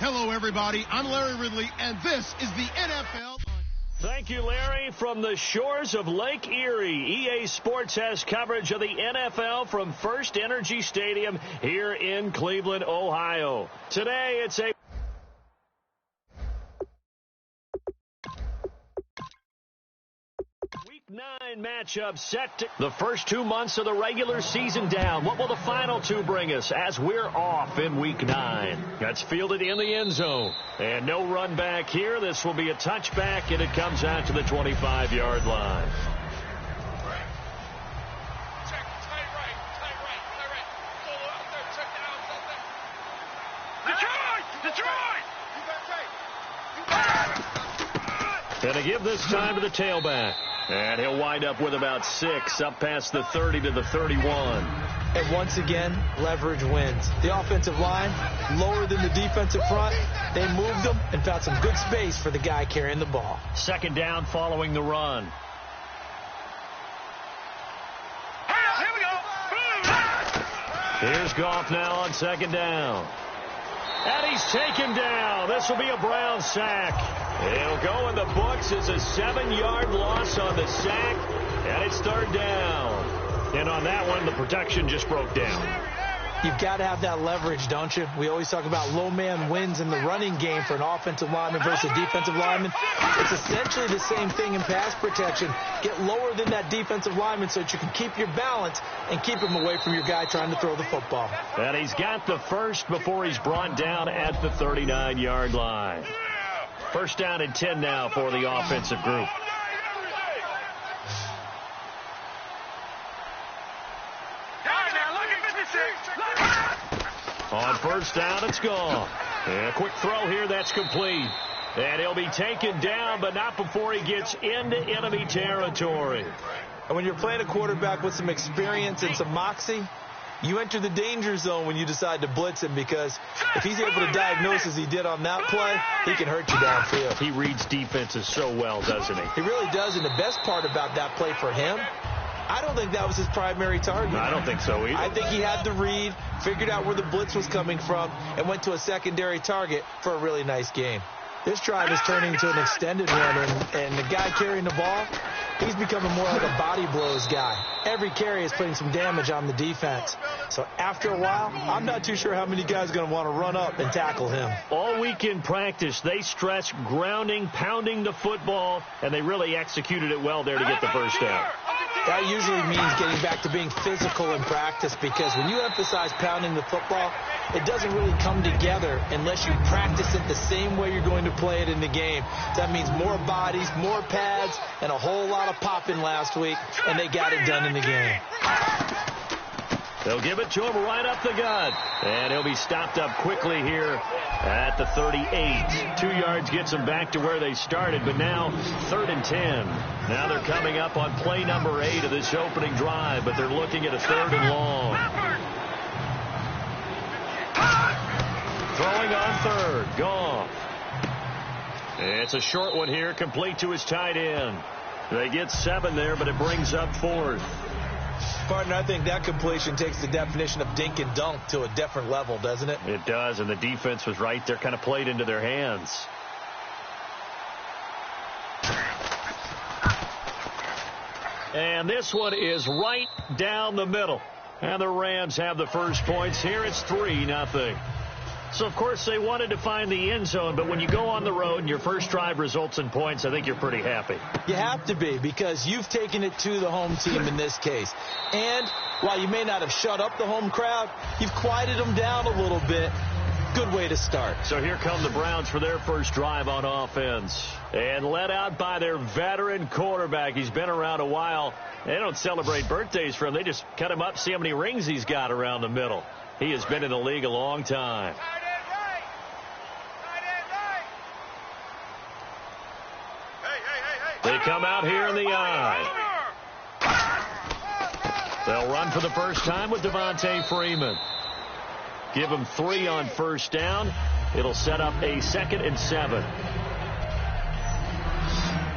Hello, everybody. I'm Larry Ridley, and this is the NFL. Thank you, Larry. From the shores of Lake Erie, EA Sports has coverage of the NFL from First Energy Stadium here in Cleveland, Ohio. Today, it's a Week 9 matchup set to the first 2 months of the regular season down. What will the final two bring us as we're off in Week 9? That's fielded in the end zone. And no run back here. This will be a touchback, and it comes out to the 25-yard line. And to give this time to the tailback. And he'll wind up with about 6, up past the 30 to the 31. And once again, leverage wins. The offensive line, lower than the defensive front. They moved them and found some good space for the guy carrying the ball. Second down following the run. Here we go. Here's Goff now on second down. And he's taken down. This will be a Brown sack. It'll go in the books as a 7-yard loss on the sack. And it's third down. And on that one, the protection just broke down. You've got to have that leverage, don't you? We always talk about low man wins in the running game for an offensive lineman versus a defensive lineman. It's essentially the same thing in pass protection. Get lower than that defensive lineman so that you can keep your balance and keep him away from your guy trying to throw the football. And he's got the first before he's brought down at the 39-yard line. First down and 10 now for the offensive group. On first down, it's gone. And a quick throw here, that's complete. And he'll be taken down, but not before he gets into enemy territory. And when you're playing a quarterback with some experience and some moxie, you enter the danger zone when you decide to blitz him, because if he's able to diagnose as he did on that play, he can hurt you downfield. He reads defenses so well, doesn't he? He really does, and the best part about that play for him, I don't think that was his primary target. I don't think so either. I think he had the read, figured out where the blitz was coming from, and went to a secondary target for a really nice game. This drive is turning into an extended run, and the guy carrying the ball, he's becoming more like a body blows guy. Every carry is putting some damage on the defense. So after a while, I'm not too sure how many guys are going to want to run up and tackle him. All week in practice, they stress grounding, pounding the football, and they really executed it well there to get the first down. That usually means getting back to being physical in practice, because when you emphasize pounding the football, it doesn't really come together unless you practice it the same way you're going to play it in the game. That means more bodies, more pads, and a whole lot of popping last week, and they got it done in the game. They'll give it to him right up the gut. And he'll be stopped up quickly here at the 38. 2 yards gets them back to where they started, but now 3rd and 10. Now they're coming up on play number 8 of this opening drive, but they're looking at a 3rd and long. Throwing on 3rd. Goff. It's a short one here, complete to his tight end. They get 7 there, but it brings up 4th. Partner, I think that completion takes the definition of dink and dunk to a different level, doesn't it? It does, and the defense was right there, kind of played into their hands. And this one is right down the middle. And the Rams have the first points here. It's 3-0. So, of course, they wanted to find the end zone, but when you go on the road and your first drive results in points, I think you're pretty happy. You have to be, because you've taken it to the home team in this case. And while you may not have shut up the home crowd, you've quieted them down a little bit. Good way to start. So here come the Browns for their first drive on offense. And led out by their veteran quarterback. He's been around a while. They don't celebrate birthdays for him. They just cut him up, see how many rings he's got around the middle. He has been in the league a long time. They come out here in the eye. They'll run for the first time with Devontae Freeman. Give him 3 on first down. It'll set up a 2nd and 7.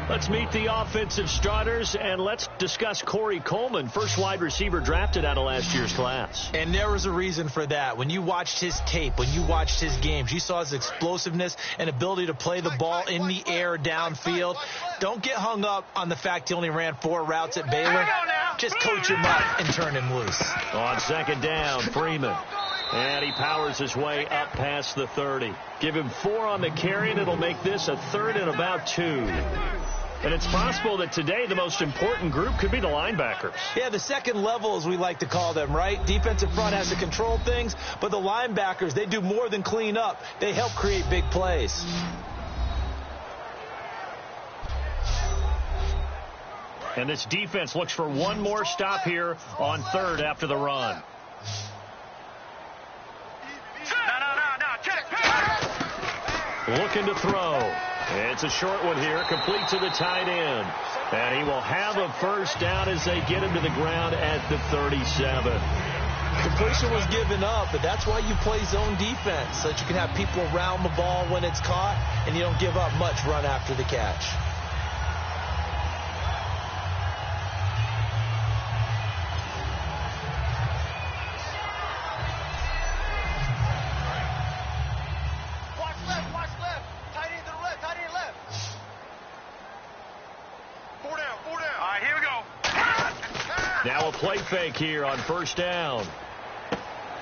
Let's meet the offensive starters, and let's discuss Corey Coleman, first wide receiver drafted out of last year's class. And there was a reason for that. When you watched his tape, when you watched his games, you saw his explosiveness and ability to play the ball in the air downfield. Don't get hung up on the fact he only ran 4 routes at Baylor. Just coach him up and turn him loose. On second down, Freeman. And he powers his way up past the 30. Give him 4 on the carry, and it'll make this a 3rd and about 2. And it's possible that today the most important group could be the linebackers. Yeah, the second level, as we like to call them, right? Defensive front has to control things, but the linebackers, they do more than clean up. They help create big plays. And this defense looks for one more stop here on 3rd after the run. Looking to throw. It's a short one here, complete to the tight end. And he will have a first down as they get him to the ground at the 37. Completion was given up, but that's why you play zone defense, so that you can have people around the ball when it's caught, and you don't give up much run after the catch. Now a play fake here on first down.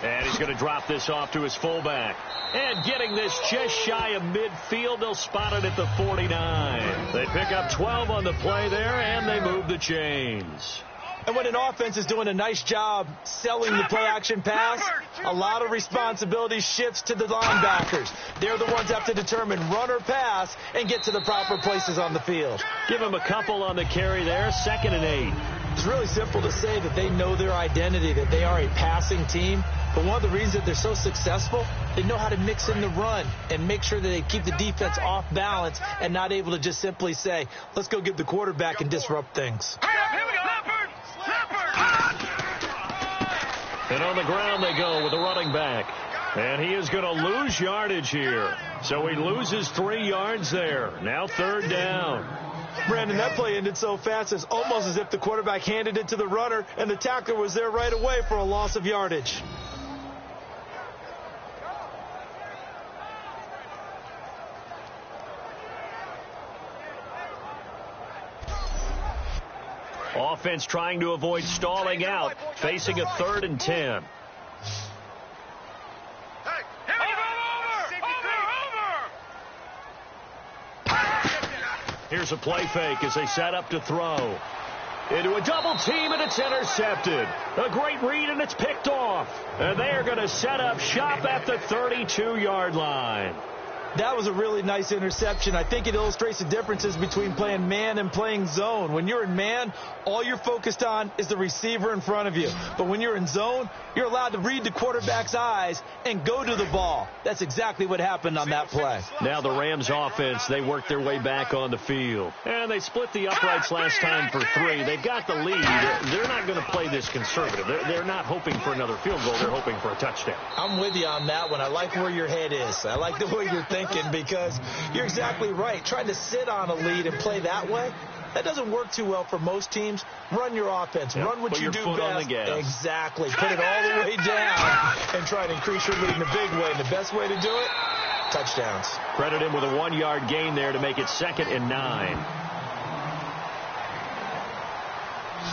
And he's going to drop this off to his fullback. And getting this just shy of midfield, they'll spot it at the 49. They pick up 12 on the play there, and they move the chains. And when an offense is doing a nice job selling the play-action pass, a lot of responsibility shifts to the linebackers. They're the ones that have to determine run or pass and get to the proper places on the field. Give them a couple on the carry there, 2nd and 8. It's really simple to say that they know their identity, that they are a passing team. But one of the reasons that they're so successful, they know how to mix in the run and make sure that they keep the defense off balance and not able to just simply say, let's go get the quarterback and disrupt things. And on the ground they go with the running back. And he is going to lose yardage here. So he loses 3 yards there. Now 3rd down. Brandon, that play ended so fast, it's almost as if the quarterback handed it to the runner and the tackler was there right away for a loss of yardage. Offense trying to avoid stalling out, facing a 3rd and 10. Here's a play fake as they set up to throw. Into a double team, and it's intercepted. A great read, and it's picked off. And they are going to set up shop at the 32-yard line. That was a really nice interception. I think it illustrates the differences between playing man and playing zone. When you're in man, all you're focused on is the receiver in front of you. But when you're in zone, you're allowed to read the quarterback's eyes and go to the ball. That's exactly what happened on that play. Now the Rams offense, they work their way back on the field. And they split the uprights last time for 3. They've got the lead. They're not going to play this conservative. They're not hoping for another field goal. They're hoping for a touchdown. I'm with you on that one. I like where your head is. I like the way you're thinking, because you're exactly right. Trying to sit on a lead and play that way, that doesn't work too well for most teams. Run your offense. Yep. Run what you do best. On the gas. Exactly. Put it all the way down and try to increase your lead in a big way. And the best way to do it, touchdowns. Credit him with a 1-yard gain there to make it 2nd and 9.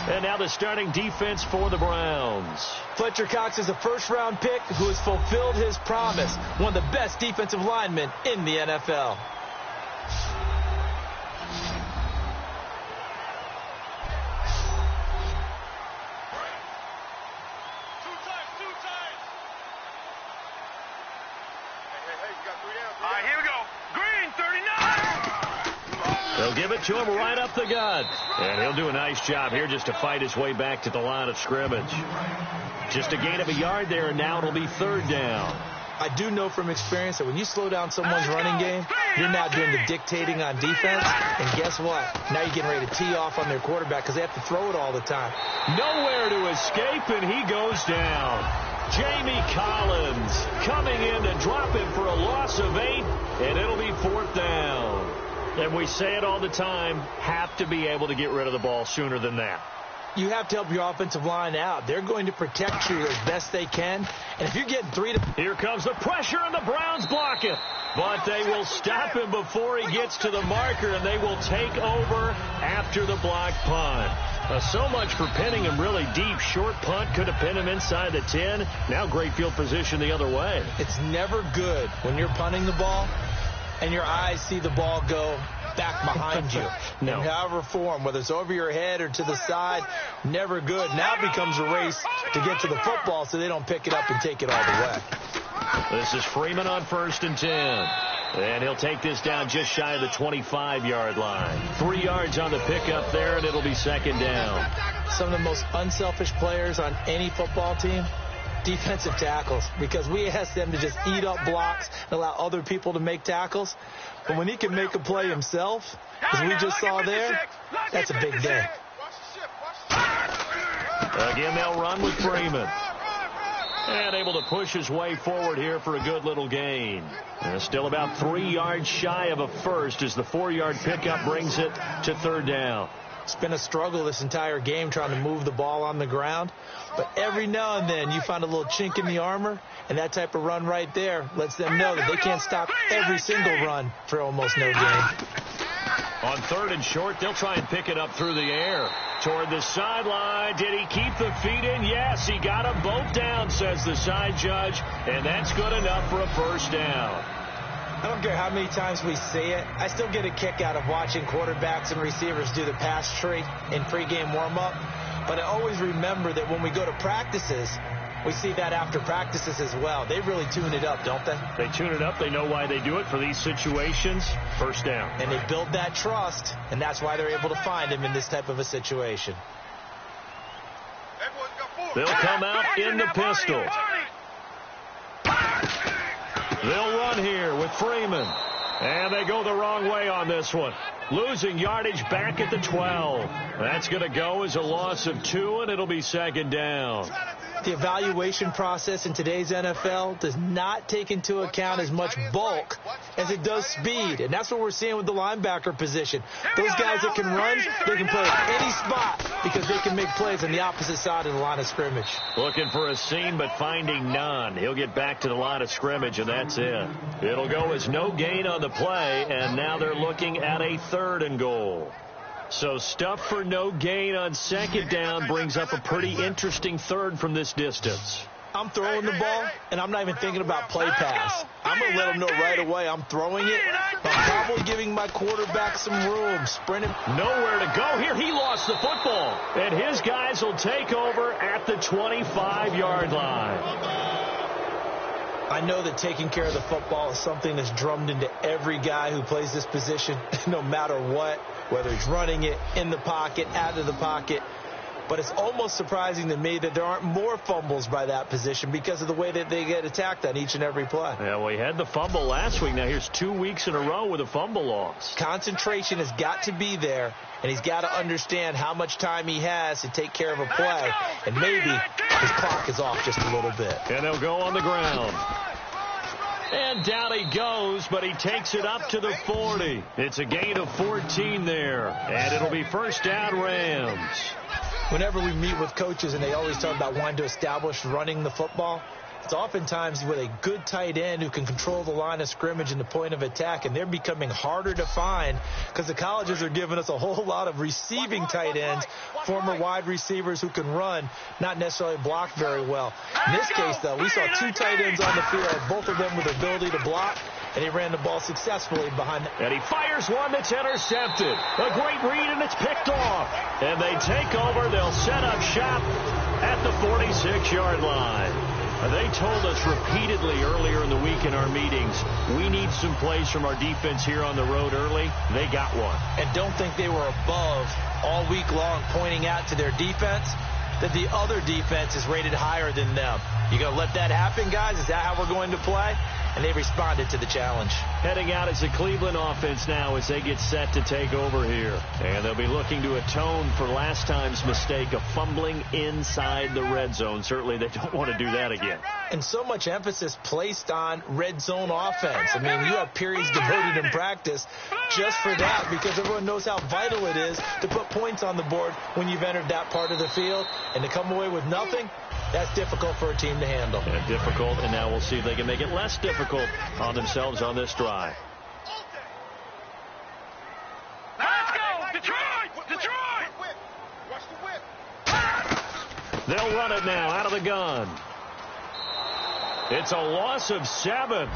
And now the starting defense for the Browns. Fletcher Cox is a first-round pick who has fulfilled his promise. One of the best defensive linemen in the NFL. Here we go. Green, 39. They'll give it to him right up the gut. And he'll do a nice job here just to fight his way back to the line of scrimmage. Just a gain of a yard there, and now it'll be 3rd down. I do know from experience that when you slow down someone's running game, you're not doing the dictating on defense. And guess what? Now you're getting ready to tee off on their quarterback because they have to throw it all the time. Nowhere to escape, and he goes down. Jamie Collins coming in to drop him for a loss of 8, and it'll be 4th down. And we say it all the time, have to be able to get rid of the ball sooner than that. You have to help your offensive line out. They're going to protect you as best they can. And if you're getting 3 to... Here comes the pressure, and the Browns block it. But they will stop him before he gets to the marker, and they will take over after the block punt. So much for pinning him really deep. Short punt could have pinned him inside the 10. Now great field position the other way. It's never good when you're punting the ball and your eyes see the ball go back behind you. No. In however form, whether it's over your head or to the side, never good. Now it becomes a race to get to the football so they don't pick it up and take it all the way. This is Freeman on 1st and 10. And he'll take this down just shy of the 25-yard line. 3 yards on the pickup there, and it'll be 2nd down. Some of the most unselfish players on any football team, defensive tackles, because we ask them to just eat up blocks and allow other people to make tackles. But when he can make a play himself, as we just saw there, that's a big day. Again, they'll run with Freeman. And able to push his way forward here for a good little gain. And still about 3 yards shy of a first as the 4-yard pickup brings it to 3rd down. It's been a struggle this entire game trying to move the ball on the ground. But every now and then you find a little chink in the armor, and that type of run right there lets them know that they can't stop every single run for almost no gain. On 3rd and short, they'll try and pick it up through the air. Toward the sideline. Did he keep the feet in? Yes, he got them both down, says the side judge. And that's good enough for a 1st down. I don't care how many times we see it. I still get a kick out of watching quarterbacks and receivers do the pass tree in pregame warm-up. But I always remember that when we go to practices, we see that after practices as well. They really tune it up, don't they? They tune it up. They know why they do it for these situations. 1st down. And they build that trust, and that's why they're able to find him in this type of a situation. They'll come out in the pistol. They'll run here with Freeman. And they go the wrong way on this one. Losing yardage back at the 12. That's going to go as a loss of 2, and it'll be 2nd down. The evaluation process in today's NFL does not take into account as much bulk as it does speed. And that's what we're seeing with the linebacker position. Those guys that can run, they can play at any spot because they can make plays on the opposite side of the line of scrimmage. Looking for a seam, but finding none. He'll get back to the line of scrimmage, and that's it. It'll go as no gain on the play, and now they're looking at a 3rd and goal. So stuff for no gain on 2nd down brings up a pretty interesting 3rd from this distance. I'm throwing the ball, and I'm not even thinking about play pass. I'm going to let them know right away I'm throwing it. I'm probably giving my quarterback some room, sprinting. Nowhere to go here. He lost the football, and his guys will take over at the 25-yard line. I know that taking care of the football is something that's drummed into every guy who plays this position, no matter what, whether he's running it, in the pocket, out of the pocket. But it's almost surprising to me that there aren't more fumbles by that position because of the way that they get attacked on each and every play. Yeah, we had the fumble last week. Now here's 2 weeks in a row with a fumble loss. Concentration has got to be there, and he's got to understand how much time he has to take care of a play. And maybe his clock is off just a little bit. And they'll go on the ground. And down he goes, but he takes it up to the 40. It's a gain of 14 there. And it'll be 1st down Rams. Whenever we meet with coaches and they always talk about wanting to establish running the football, it's oftentimes with a good tight end who can control the line of scrimmage and the point of attack, and they're becoming harder to find because the colleges are giving us a whole lot of receiving tight ends, former wide receivers who can run, not necessarily block very well. In this case, though, we saw 2 tight ends on the field, both of them with the ability to block, and he ran the ball successfully behind. And he fires one that's intercepted. A great read, and it's picked off. And they take over. They'll set up shop at the 46-yard line. They told us repeatedly earlier in the week in our meetings, we need some plays from our defense here on the road early. They got one. And don't think they were above all week long pointing out to their defense that the other defense is rated higher than them. You going to let that happen, guys? Is that how we're going to play? and they responded to the challenge. Heading out is the Cleveland offense now as they get set to take over here. And they'll be looking to atone for last time's mistake of fumbling inside the red zone. Certainly they don't want to do that again. And so much emphasis placed on red zone offense. I mean, you have periods devoted in practice just for that because everyone knows how vital it is to put points on the board when you've entered that part of the field. And to come away with nothing, that's difficult for a team to handle. And difficult, and now we'll see if they can make it less difficult on themselves on this drive. Let's go! Detroit! Detroit! Watch the whip. They'll run it now out of the gun. It's a loss of 7.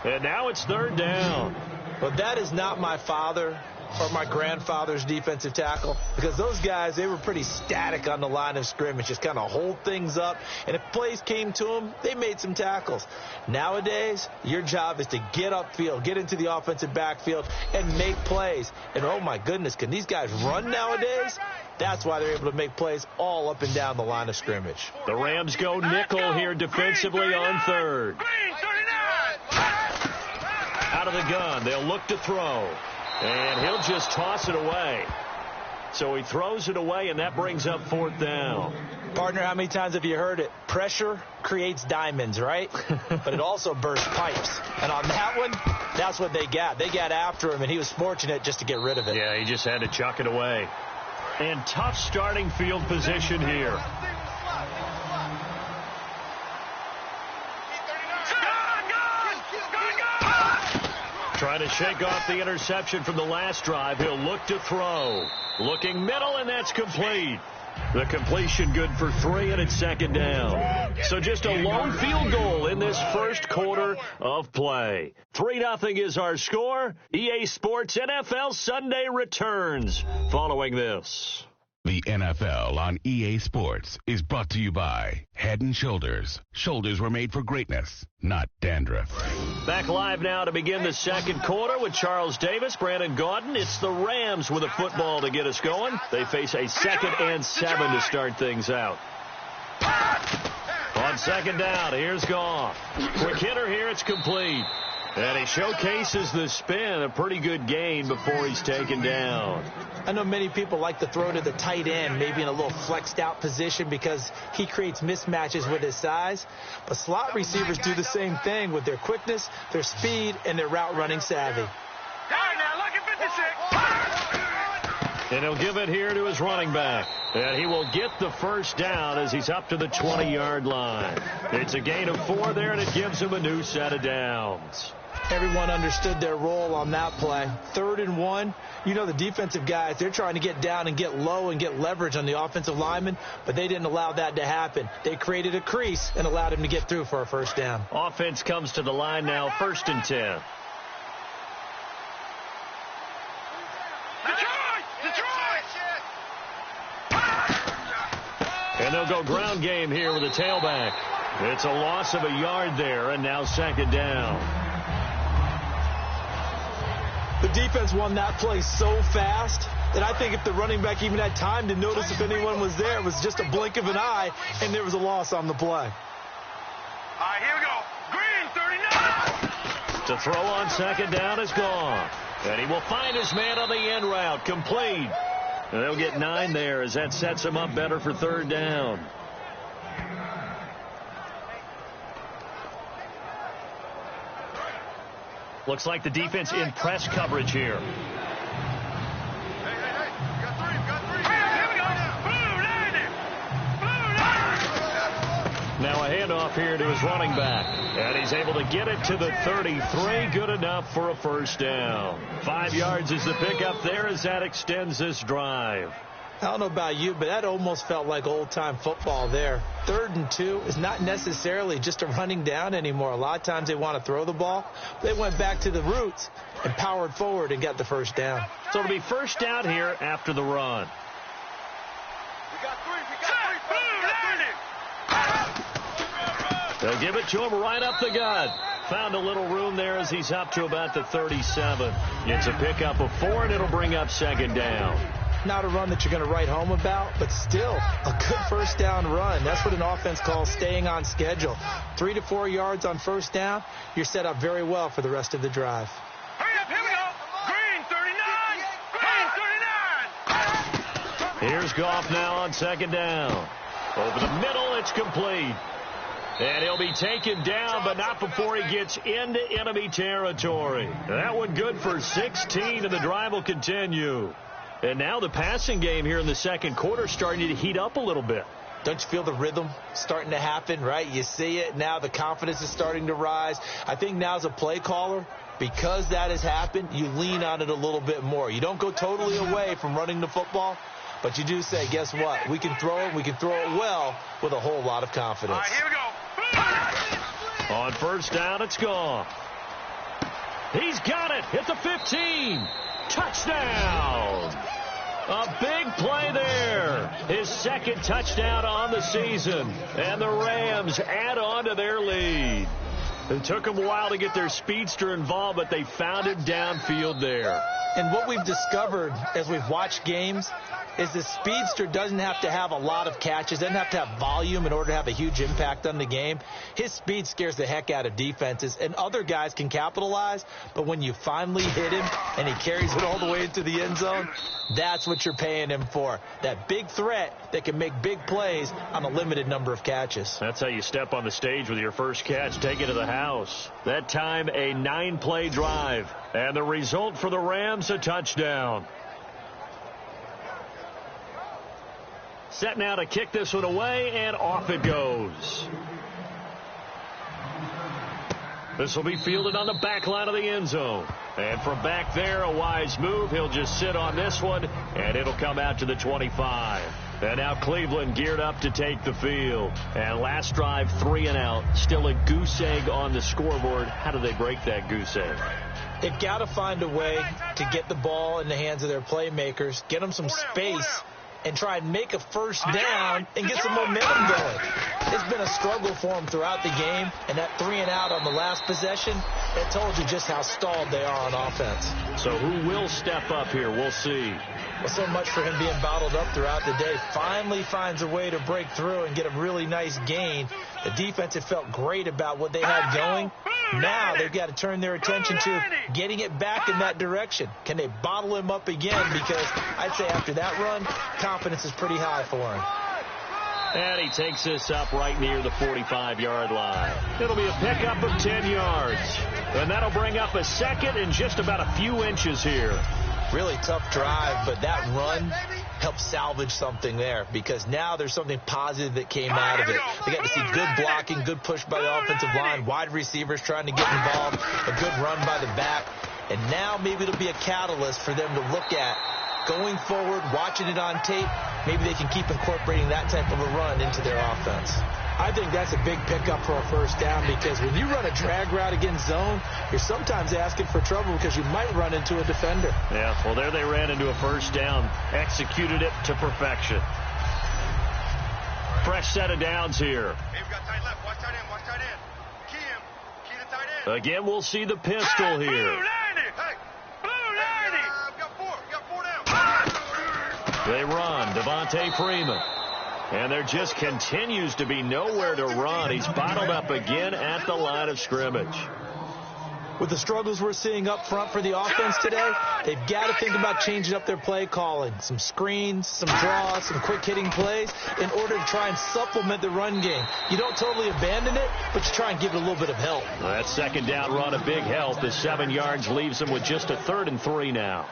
And now it's 3rd down. But that is not my father or my grandfather's defensive tackle, because those guys, they were pretty static on the line of scrimmage, just kind of hold things up, and if plays came to them, they made some tackles. Nowadays, your job is to get upfield, get into the offensive backfield, and make plays. And oh my goodness, can these guys run nowadays? That's why they're able to make plays all up and down the line of scrimmage. The Rams go nickel here defensively on 3rd. Green 39! Out of the gun, they'll look to throw. And he'll just toss it away. So he throws it away, and that brings up 4th down. Partner, how many times have you heard it? Pressure creates diamonds, right? But it also bursts pipes. And on that one, that's what they got. They got after him, and he was fortunate just to get rid of it. Yeah, he just had to chuck it away. And tough starting field position here. Trying to shake off the interception from the last drive. He'll look to throw. Looking middle, and that's complete. The completion good for 3, and it's 2nd down. So just a lone field goal in this first quarter of play. 3-0 is our score. EA Sports NFL Sunday returns following this. The NFL on EA Sports is brought to you by Head & Shoulders. Shoulders were made for greatness, not dandruff. Back live now to begin the second quarter with Charles Davis, Brandon Gaudin. It's the Rams with a football to get us going. They face a 2nd and 7 to start things out. On 2nd down, here's Goff. Quick hitter here, it's complete. And he showcases the spin, a pretty good gain before he's taken down. I know many people like to throw to the tight end, maybe in a little flexed out position because he creates mismatches with his size. But slot receivers do the same thing with their quickness, their speed, and their route running savvy. All right, now look at 56. And he'll give it here to his running back. And he will get the first down as he's up to the 20-yard line. It's a gain of 4 there, and it gives him a new set of downs. Everyone understood their role on that play. 3rd and 1. You know the defensive guys, they're trying to get down and get low and get leverage on the offensive lineman, but they didn't allow that to happen. They created a crease and allowed him to get through for a first down. Offense comes to the line now, 1st and 10. And they'll go ground game here with a tailback. It's a loss of a yard there, and now 2nd down. The defense won that play so fast that I think if the running back even had time to notice if anyone was there, it was just a blink of an eye, and there was a loss on the play. All right, here we go. Green 39. To throw on 2nd down is gone. And he will find his man on the end route. Complete. And they'll get 9 there as that sets him up better for 3rd down. Looks like the defense in press coverage here. Hey, we got 3, we got 3. Here we go. Blue 90. Blue 90. Now a handoff here to his running back. And he's able to get it to the 33. Good enough for a first down. 5 yards is the pickup there as that extends this drive. I don't know about you, but that almost felt like old-time football there. 3rd and 2 is not necessarily just a running down anymore. A lot of times they want to throw the ball. They went back to the roots and powered forward and got the first down. So it'll be first down here after the run. We got 3, we got 3. They'll give it to him right up the gut. Found a little room there as he's up to about the 37. It's a pickup of 4, and it'll bring up 2nd down. Not a run that you're going to write home about, but still a good first down run. That's what an offense calls staying on schedule. 3 to 4 yards on first down, you're set up very well for the rest of the drive. Hurry up, here we go. Green 39. Green 39. Here's Goff now on second down. Over the middle, it's complete. And he'll be taken down, but not before he gets into enemy territory. That one good for 16, and the drive will continue. And now the passing game here in the second quarter starting to heat up a little bit. Don't you feel the rhythm starting to happen, right? You see it now. The confidence is starting to rise. I think now as a play caller, because that has happened, you lean on it a little bit more. You don't go totally away from running the football, but you do say, guess what? We can throw it. We can throw it well with a whole lot of confidence. All right, here we go. On first down, it's gone. He's got it at the 15. Touchdown. A big play there. His second touchdown on the season. And the Rams add on to their lead. It took them a while to get their speedster involved, but they found him downfield there. And what we've discovered as we've watched games is the speedster doesn't have to have a lot of catches, doesn't have to have volume in order to have a huge impact on the game. His speed scares the heck out of defenses, and other guys can capitalize, but when you finally hit him and he carries it all the way into the end zone, that's what you're paying him for. That big threat that can make big plays on a limited number of catches. That's how you step on the stage with your first catch, take it to the house. That time, a 9-play drive, and the result for the Rams, a touchdown. Set now to kick this one away, and off it goes. This will be fielded on the back line of the end zone. And from back there, a wise move. He'll just sit on this one, and it'll come out to the 25. And now Cleveland geared up to take the field. And last drive, 3 and out. Still a goose egg on the scoreboard. How do they break that goose egg? They've got to find a way to get the ball in the hands of their playmakers, get them some space, and try and make a first down and get some momentum going. It's been a struggle for them throughout the game, and that 3 and out on the last possession, it told you just how stalled they are on offense. So who will step up here? We'll see. Well, so much for him being bottled up throughout the day. Finally finds a way to break through and get a really nice gain. The defense had felt great about what they had going. Now they've got to turn their attention to getting it back in that direction. Can they bottle him up again? Because I'd say after that run, confidence is pretty high for him. And he takes this up right near the 45-yard line. It'll be a pickup of 10 yards. And that'll bring up a second and just about a few inches here. Really tough drive, but that run helped salvage something there, because now there's something positive that came out of it. They got to see good blocking, good push by the offensive line, wide receivers trying to get involved, a good run by the back. And now maybe it'll be a catalyst for them to look at going forward, watching it on tape. Maybe they can keep incorporating that type of a run into their offense. I think that's a big pickup for a first down, because when you run a drag route against zone, you're sometimes asking for trouble because you might run into a defender. Yeah, well, there they ran into a first down, executed it to perfection. Fresh set of downs here. Hey, we got tight left. Watch tight end. Watch tight end. Key him. Key the tight end. Again, we'll see the pistol Blue 90. here. Hey, blue 90. We got four. We got 4 down. They run. Devontae Freeman. And there just continues to be nowhere to run. He's bottled up again at the line of scrimmage. With the struggles we're seeing up front for the offense today, they've got to think about changing up their play calling. Some screens, some draws, some quick-hitting plays in order to try and supplement the run game. You don't totally abandon it, but you try and give it a little bit of help. That second down run, a big help. The 7 yards leaves them with just a 3rd and 3 now.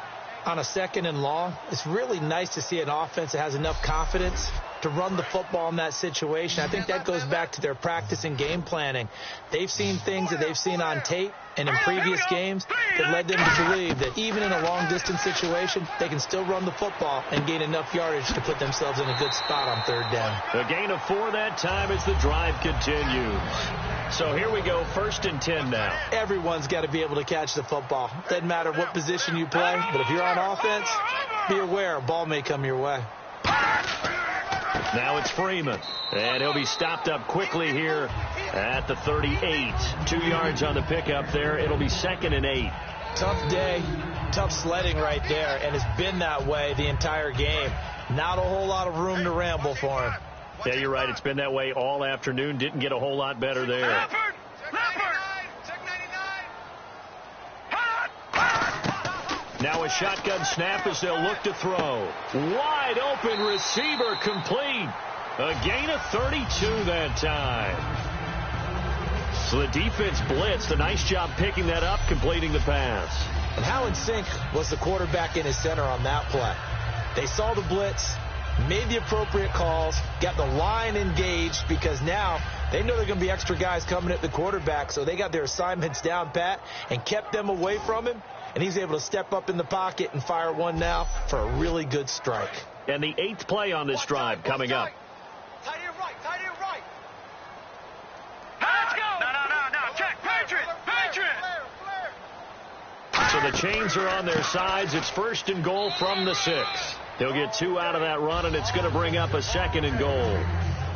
On a 2nd and long, it's really nice to see an offense that has enough confidence to run the football in that situation. I think that goes back to their practice and game planning. They've seen things that they've seen on tape and in previous games that led them to believe that even in a long-distance situation, they can still run the football and gain enough yardage to put themselves in a good spot on 3rd down. A gain of 4 that time as the drive continues. So here we go, 1st and 10 now. Everyone's got to be able to catch the football. Doesn't matter what position you play, but if you're on offense, be aware a ball may come your way. Now it's Freeman, and he'll be stopped up quickly here at the 38. 2 yards on the pickup there. It'll be 2nd and 8. Tough day, tough sledding right there, and it's been that way the entire game. Not a whole lot of room to ramble for him. Yeah, you're right. It's been that way all afternoon. Didn't get a whole lot better there. Now a shotgun snap as they'll look to throw. Wide open receiver complete. A gain of 32 that time. So the defense blitzed. A nice job picking that up, completing the pass. And how in sync was the quarterback in his center on that play? They saw the blitz, made the appropriate calls, got the line engaged because now they know they're going to be extra guys coming at the quarterback, so they got their assignments down pat and kept them away from him, and he's able to step up in the pocket and fire one now for a really good strike. And the 8th play on this drive coming up. Tight end right, tight end right. Let's go. No. Check. Patriot. So the chains are on their sides. It's 1st and goal from the 6. They'll get 2 out of that run, and it's going to bring up a 2nd and goal.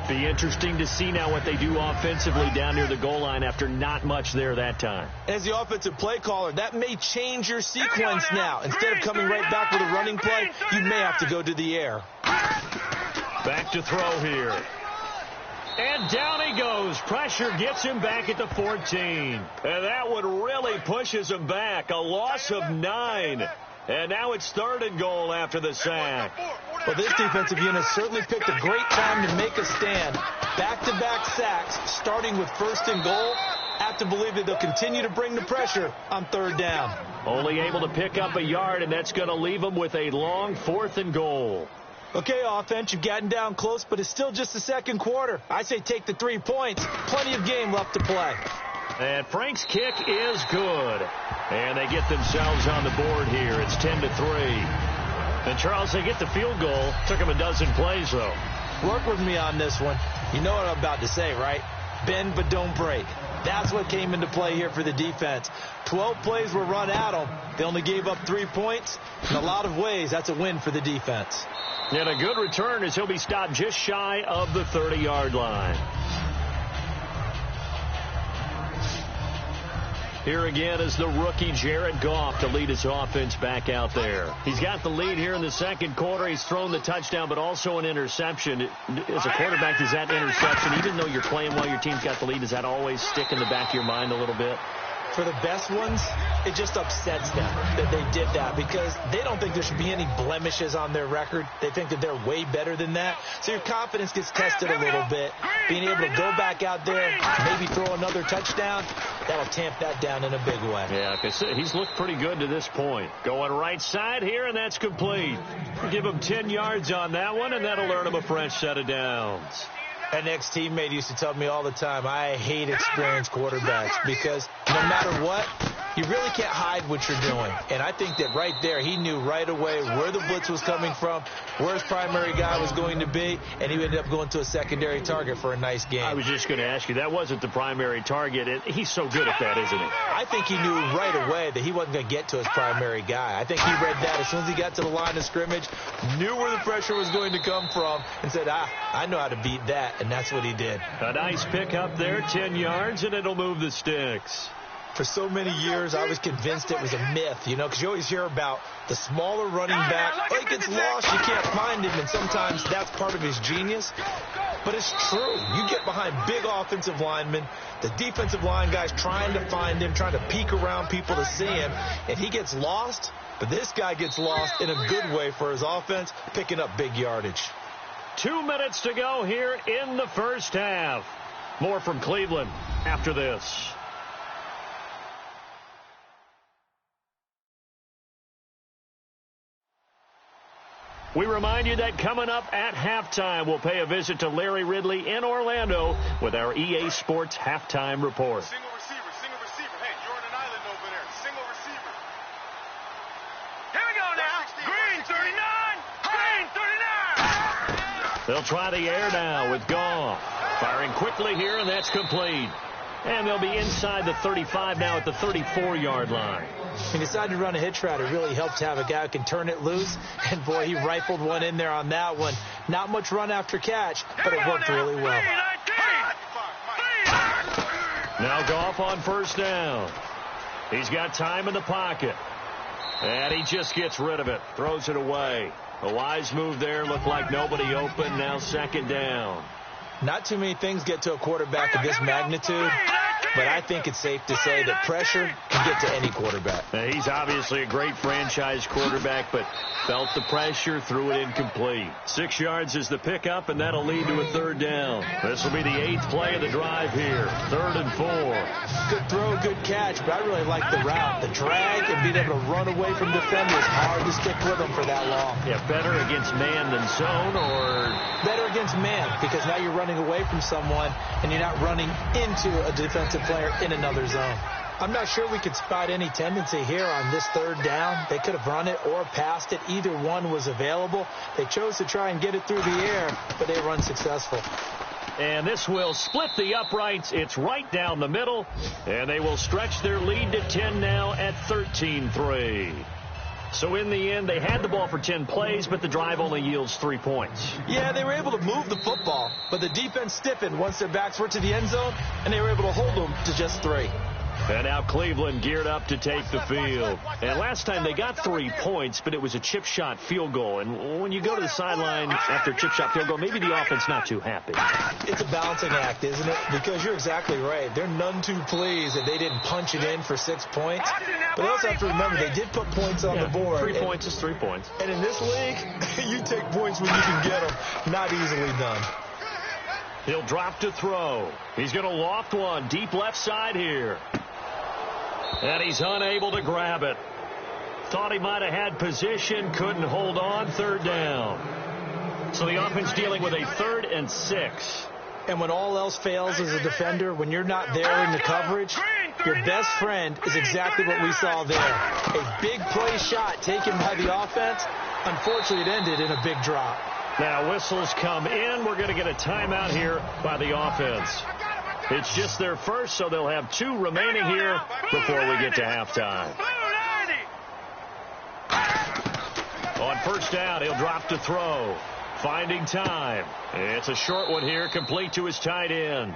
Be interesting to see now what they do offensively down near the goal line after not much there that time. As the offensive play caller, that may change your sequence now. Instead of coming right back with a running play, you may have to go to the air. Back to throw here. And down he goes. Pressure gets him back at the 14. And that one really pushes him back. A loss of 9. And now it's 3rd and goal after the sack. Well, this defensive unit certainly picked a great time to make a stand. Back-to-back sacks, starting with 1st and goal. I have to believe that they'll continue to bring the pressure on 3rd down. Only able to pick up a yard, and that's going to leave them with a long 4th and goal. Okay, offense, you've gotten down close, but it's still just the 2nd quarter. I say take the 3 points. Plenty of game left to play. And Frank's kick is good. And they get themselves on the board here. It's 10-3. And, Charles, they get the field goal. Took them a dozen plays, though. Work with me on this one. You know what I'm about to say, right? Bend but don't break. That's what came into play here for the defense. 12 plays were run at them. They only gave up 3 points. In a lot of ways, that's a win for the defense. And a good return as he'll be stopped just shy of the 30-yard line. Here again is the rookie Jared Goff to lead his offense back out there. He's got the lead here in the 2nd quarter. He's thrown the touchdown, but also an interception. As a quarterback, does that interception, even though you're playing while your team's got the lead, does that always stick in the back of your mind a little bit? For the best ones, it just upsets them that they did that because they don't think there should be any blemishes on their record. They think that they're way better than that. So your confidence gets tested a little bit. Being able to go back out there, maybe throw another touchdown, that'll tamp that down in a big way. Yeah, because he's looked pretty good to this point. Going right side here, and that's complete. Give him 10 yards on that one, and that'll earn him a fresh set of downs. An ex-teammate used to tell me all the time, I hate experienced quarterbacks because no matter what, you really can't hide what you're doing. And I think that right there, he knew right away where the blitz was coming from, where his primary guy was going to be, and he ended up going to a secondary target for a nice game. I was just going to ask you, that wasn't the primary target. He's so good at that, isn't he? I think he knew right away that he wasn't going to get to his primary guy. I think he read that as soon as he got to the line of scrimmage, knew where the pressure was going to come from, and said, I know how to beat that. And that's what he did. A nice pick up there, 10 yards, and it'll move the sticks. For so many years, I was convinced it was a myth, because you always hear about the smaller running back. Oh, he gets lost, you can't find him, and sometimes that's part of his genius. But it's true. You get behind big offensive linemen, the defensive line guys trying to find him, trying to peek around people to see him, and he gets lost. But this guy gets lost in a good way for his offense, picking up big yardage. 2 minutes to go here in the first half. More from Cleveland after this. We remind you that coming up at halftime, we'll pay a visit to Larry Ridley in Orlando with our EA Sports Halftime Report. Single receiver. Hey, you're on an island over there. Single receiver. Here we go now. Green 39. Green 39. They'll try the air now with Goff. Firing quickly here, and that's complete. And they'll be inside the 35 now at the 34-yard line. He decided to run a hitch route. It really helped to have a guy who can turn it loose. And, boy, he rifled one in there on that one. Not much run after catch, but it worked really well. Now Goff on first down. He's got time in the pocket. And he just gets rid of it. Throws it away. A wise move there. Looked like nobody open. Now second down. Not too many things get to a quarterback of this magnitude, but I think it's safe to say that pressure can get to any quarterback. He's obviously a great franchise quarterback, but felt the pressure, threw it incomplete. 6 yards is the pickup, and that'll lead to a third down. This will be the 8th play of the drive here. 3rd and 4. Good throw, good catch, but I really like the route. The drag and being able to run away from defenders, hard to stick with them for that long. Yeah, better against man than zone, or? Better against man, because now you're running away from someone, and you're not running into a defensive player in another zone. I'm not sure we could spot any tendency here on this 3rd down. They could have run it or passed it. Either one was available. They chose to try and get it through the air, but they were unsuccessful. And this will split the uprights. It's right down the middle, and they will stretch their lead to 10 now at 13-3. So in the end, they had the ball for 10 plays, but the drive only yields 3 points. Yeah, they were able to move the football, but the defense stiffened once their backs were to the end zone, and they were able to hold them to just 3. And now Cleveland geared up to take the field. And last time they got 3 points, but it was a chip shot field goal. And when you go to the sideline after a chip shot field goal, maybe the offense not too happy. It's a balancing act, isn't it? Because you're exactly right. They're none too pleased that they didn't punch it in for 6 points. But they also have to remember they did put points on the board. 3 points is 3 points. And in this league, you take points when you can get them. Not easily done. He'll drop to throw. He's going to loft one deep left side here. And he's unable to grab it. Thought he might have had position, couldn't hold on. 3rd down. So the offense dealing with a 3rd and 6. And when all else fails as a defender, when you're not there in the coverage, your best friend is exactly what we saw there. A big play shot taken by the offense. Unfortunately, it ended in a big drop. Now whistles come in. We're going to get a timeout here by the offense. It's just their first, so they'll have 2 remaining here before we get to halftime. On 1st down, he'll drop to throw. Finding time. It's a short one here, complete to his tight end.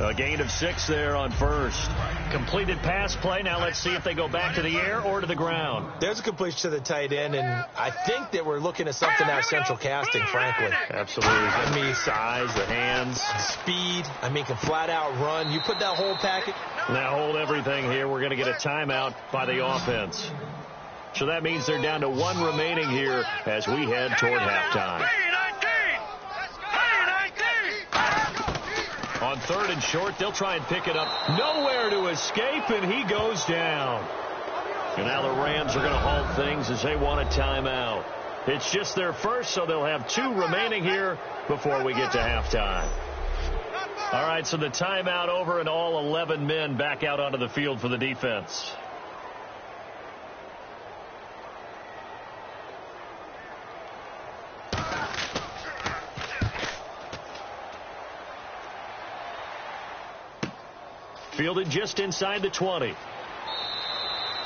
A gain of 6 there on 1st. Completed pass play. Now let's see if they go back to the air or to the ground. There's a completion to the tight end, and I think that we're looking at something out of central casting, frankly. Absolutely. I mean, size, the hands. Speed. I mean, can flat out run. You put that whole package. Now hold everything here. We're going to get a timeout by the offense. So that means they're down to 1 remaining here as we head toward halftime. On 3rd and short, they'll try and pick it up. Nowhere to escape, and he goes down. And now the Rams are going to halt things as they want a timeout. It's just their first, so they'll have 2 remaining here before we get to halftime. All right, so the timeout over, and all 11 men back out onto the field for the defense. Fielded just inside the 20.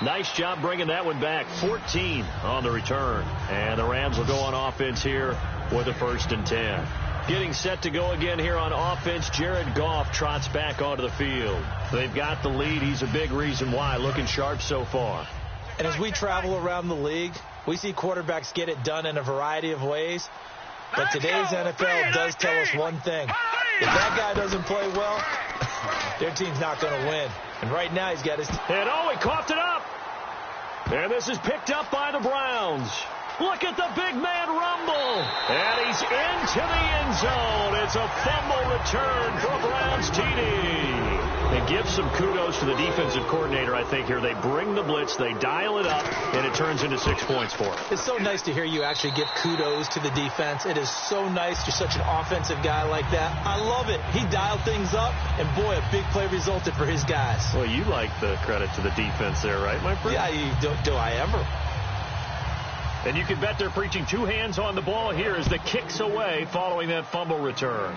Nice job bringing that one back. 14 on the return. And the Rams will go on offense here with a 1st and 10. Getting set to go again here on offense. Jared Goff trots back onto the field. They've got the lead. He's a big reason why. Looking sharp so far. And as we travel around the league, we see quarterbacks get it done in a variety of ways. But today's NFL does tell us one thing. If that guy doesn't play well, their team's not going to win. And right now he's got his... And oh, he coughed it up. And this is picked up by the Browns. Look at the big man rumble. And he's into the end zone. It's a fumble return for a Browns TD. And give some kudos to the defensive coordinator, I think, here. They bring the blitz, they dial it up, and it turns into 6 points for him. It's so nice to hear you actually give kudos to the defense. It is so nice. You're such an offensive guy like that. I love it. He dialed things up, and boy, a big play resulted for his guys. Well, you like the credit to the defense there, right, my friend? Yeah, do I ever? And you can bet they're preaching 2 hands on the ball here as the kick's away following that fumble return.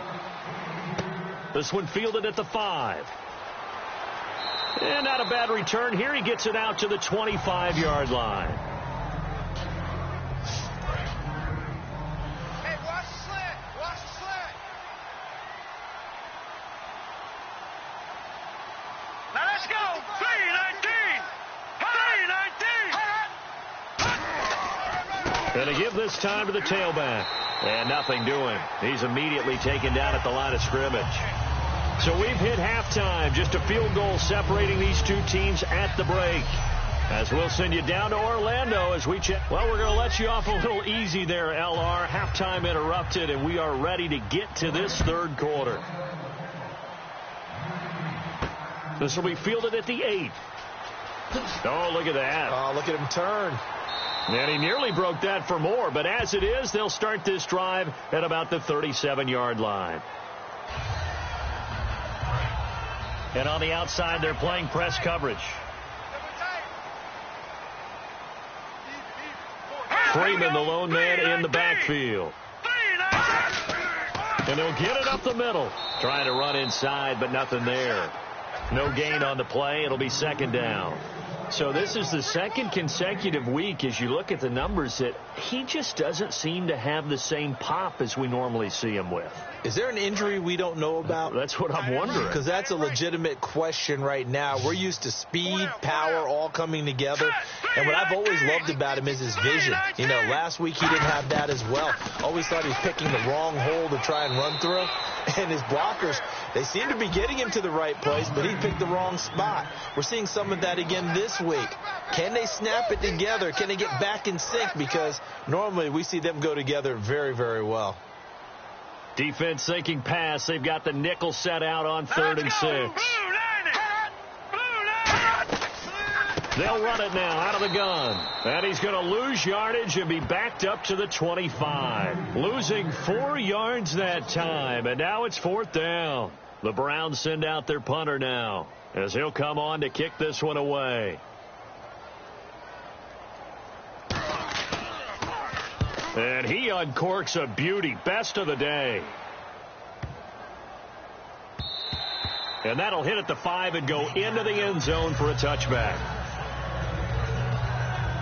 This one fielded at the 5. And not a bad return here. He gets it out to the 25-yard line. Hey, watch the slant. Watch the slant. Now let's go. 3-19. Going to give this time to the tailback. And nothing doing. He's immediately taken down at the line of scrimmage. So we've hit halftime. Just a field goal separating these two teams at the break. As we'll send you down to Orlando as we check. Well, we're going to let you off a little easy there, LR. Halftime interrupted, and we are ready to get to this third quarter. This will be fielded at the 8. Oh, look at that. Oh, look at him turn. And he nearly broke that for more, but as it is, they'll start this drive at about the 37-yard line. And on the outside, they're playing press coverage. Freeman, the lone man in the backfield. And he'll get it up the middle. Trying to run inside, but nothing there. No gain on the play. It'll be second down. So this is the second consecutive week, as you look at the numbers, that he just doesn't seem to have the same pop as we normally see him with. Is there an injury we don't know about? That's what I'm wondering. Because that's a legitimate question right now. We're used to speed, power, all coming together. And what I've always loved about him is his vision. You know, last week he didn't have that as well. Always thought he was picking the wrong hole to try and run through. And his blockers, they seem to be getting him to the right place, but he picked the wrong spot. We're seeing some of that again this week. Can they snap it together? Can they get back in sync? Because normally we see them go together very, very well. Defense thinking pass. They've got the nickel set out on 3rd and 6. They'll run it now out of the gun. And he's going to lose yardage and be backed up to the 25. Losing 4 yards that time. And now it's 4th down. The Browns send out their punter now, as he'll come on to kick this one away. And he uncorks a beauty. Best of the day. And that'll hit at the 5 and go into the end zone for a touchback.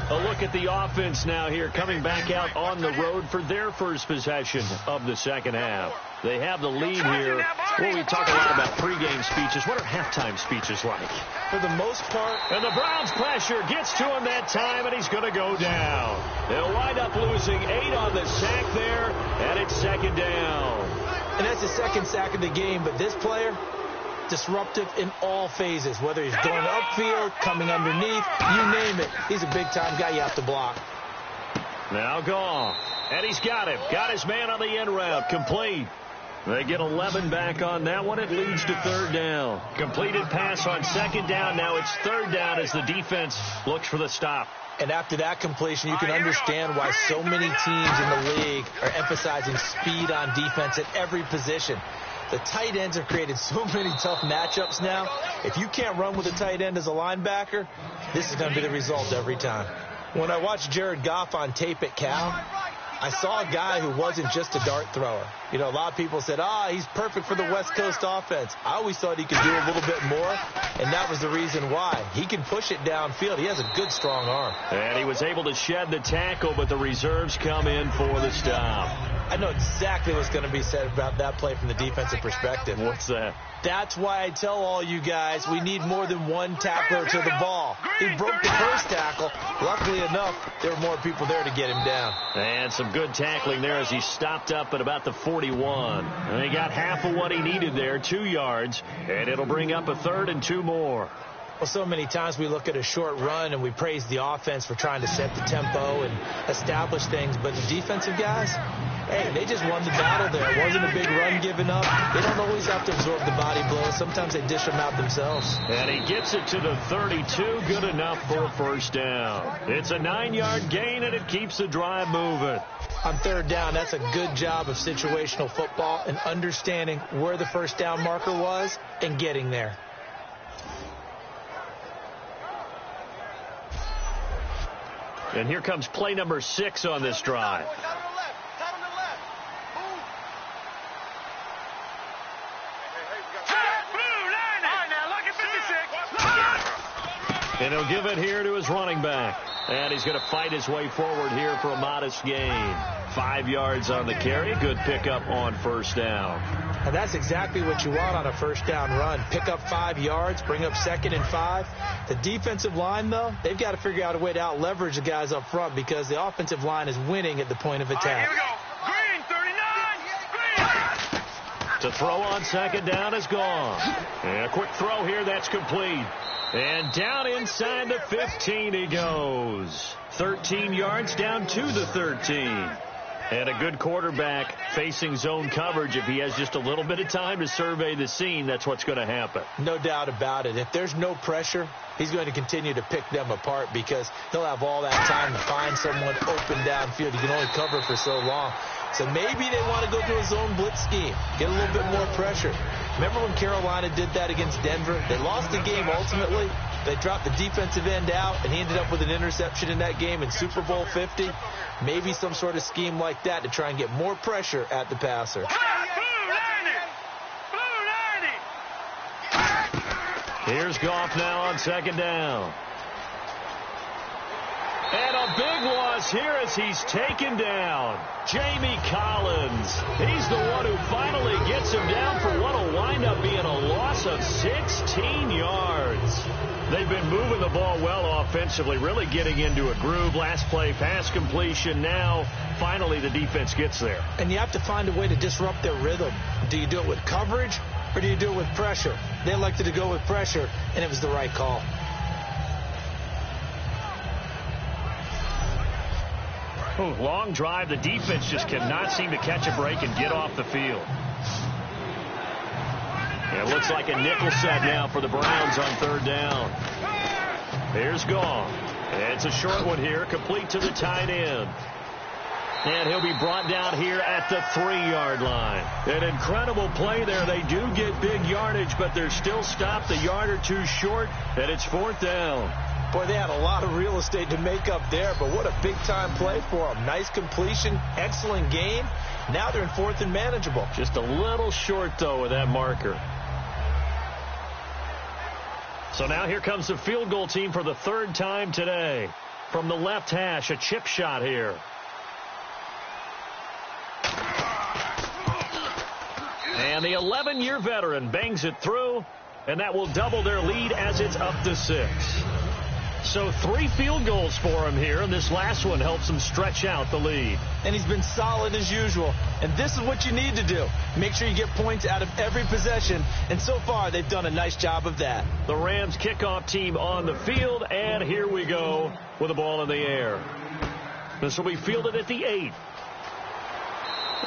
A look at the offense now here, coming back out on the road for their first possession of the second half. They have the lead here. Well, we talk a lot about pregame speeches. What are halftime speeches like? For the most part. And the Browns pressure gets to him that time, and he's going to go down. They'll wind up losing 8 on the sack there, and it's second down. And that's the second sack of the game, but this player, disruptive in all phases, whether he's going upfield, coming underneath, you name it. He's a big-time guy you have to block. Now Goff, and he's got him. Got his man on the end route, complete. They get 11 back on that one. It leads to 3rd down. Completed pass on 2nd down. Now it's 3rd down as the defense looks for the stop. And after that completion, you can understand why so many teams in the league are emphasizing speed on defense at every position. The tight ends have created so many tough matchups now. If you can't run with a tight end as a linebacker, this is going to be the result every time. When I watched Jared Goff on tape at Cal, I saw a guy who wasn't just a dart thrower. You know, a lot of people said, he's perfect for the West Coast offense. I always thought he could do a little bit more, and that was the reason why. He can push it downfield. He has a good, strong arm. And he was able to shed the tackle, but the reserves come in for the stop. I know exactly what's going to be said about that play from the defensive perspective. What's that? That's why I tell all you guys we need more than one tackler to the ball. He broke the first tackle. Luckily enough, there were more people there to get him down. And some good tackling there as he stopped up at about the 41. And he got half of what he needed there, 2 yards, and it'll bring up a 3rd and 2 more. Well, so many times we look at a short run and we praise the offense for trying to set the tempo and establish things, but the defensive guys, hey, they just won the battle there. It wasn't a big run given up. They don't always have to absorb the body blows. Sometimes they dish them out themselves. And he gets it to the 32. Good enough for a 1st down. It's a 9-yard gain, and it keeps the drive moving. On 3rd down, that's a good job of situational football and understanding where the 1st down marker was and getting there. And here comes play number 6 on this drive. And he'll give it here to his running back. And he's going to fight his way forward here for a modest gain. 5 yards on the carry. Good pickup on 1st down. And that's exactly what you want on a first down run. Pick up 5 yards, bring up 2nd and 5. The defensive line, though, they've got to figure out a way to out-leverage the guys up front because the offensive line is winning at the point of attack. Here we go. Green, 39. Green. To throw on 2nd down is gone. And a quick throw here, that's complete. And down inside the 15 he goes. 13 yards down to the 13. And a good quarterback facing zone coverage. If he has just a little bit of time to survey the scene, that's what's going to happen. No doubt about it. If there's no pressure, he's going to continue to pick them apart because he'll have all that time to find someone open downfield. You can only cover for so long. So maybe they want to go to a zone blitz scheme, get a little bit more pressure. Remember when Carolina did that against Denver? They lost the game ultimately. They dropped the defensive end out, and he ended up with an interception in that game in Super Bowl 50. Maybe some sort of scheme like that to try and get more pressure at the passer. Here's Goff now on 2nd down. And a big loss here as he's taken down. Jamie Collins. He's the one who finally gets him down for what will wind up being a loss of 16 yards. They've been moving the ball well offensively, really getting into a groove. Last play, pass completion. Now, finally, the defense gets there. And you have to find a way to disrupt their rhythm. Do you do it with coverage or do you do it with pressure? They elected to go with pressure, and it was the right call. Long drive. The defense just cannot seem to catch a break and get off the field. It looks like a nickel set now for the Browns on 3rd down. Here's Goff. It's a short one here, complete to the tight end. And he'll be brought down here at the 3-yard line. An incredible play there. They do get big yardage, but they're still stopped a yard or two short, and it's 4th down. Boy, they had a lot of real estate to make up there, but what a big-time play for them. Nice completion, excellent gain. Now they're in 4th and manageable. Just a little short, though, with that marker. So now here comes the field goal team for the 3rd time today. From the left hash, a chip shot here. And the 11-year veteran bangs it through, and that will double their lead as it's up to 6. So 3 field goals for him here, and this last one helps him stretch out the lead. And he's been solid as usual. And this is what you need to do. Make sure you get points out of every possession. And so far, they've done a nice job of that. The Rams kickoff team on the field, and here we go with the ball in the air. This will be fielded at the 8.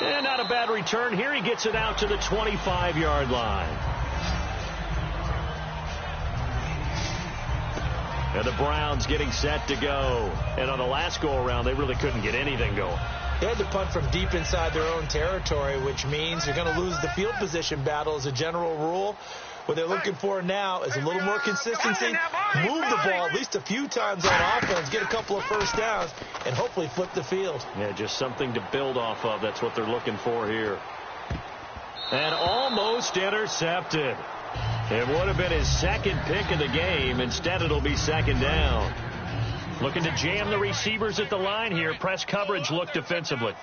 And not a bad return here. He gets it out to the 25-yard line. And the Browns getting set to go. And on the last go-around, they really couldn't get anything going. They had to punt from deep inside their own territory, which means you're going to lose the field position battle as a general rule. What they're looking for now is a little more consistency, move the ball at least a few times on offense, get a couple of first downs, and hopefully flip the field. Yeah, just something to build off of. That's what they're looking for here. And almost intercepted. It would have been his 2nd pick of the game. Instead, it'll be 2nd down. Looking to jam the receivers at the line here. Press coverage look defensively.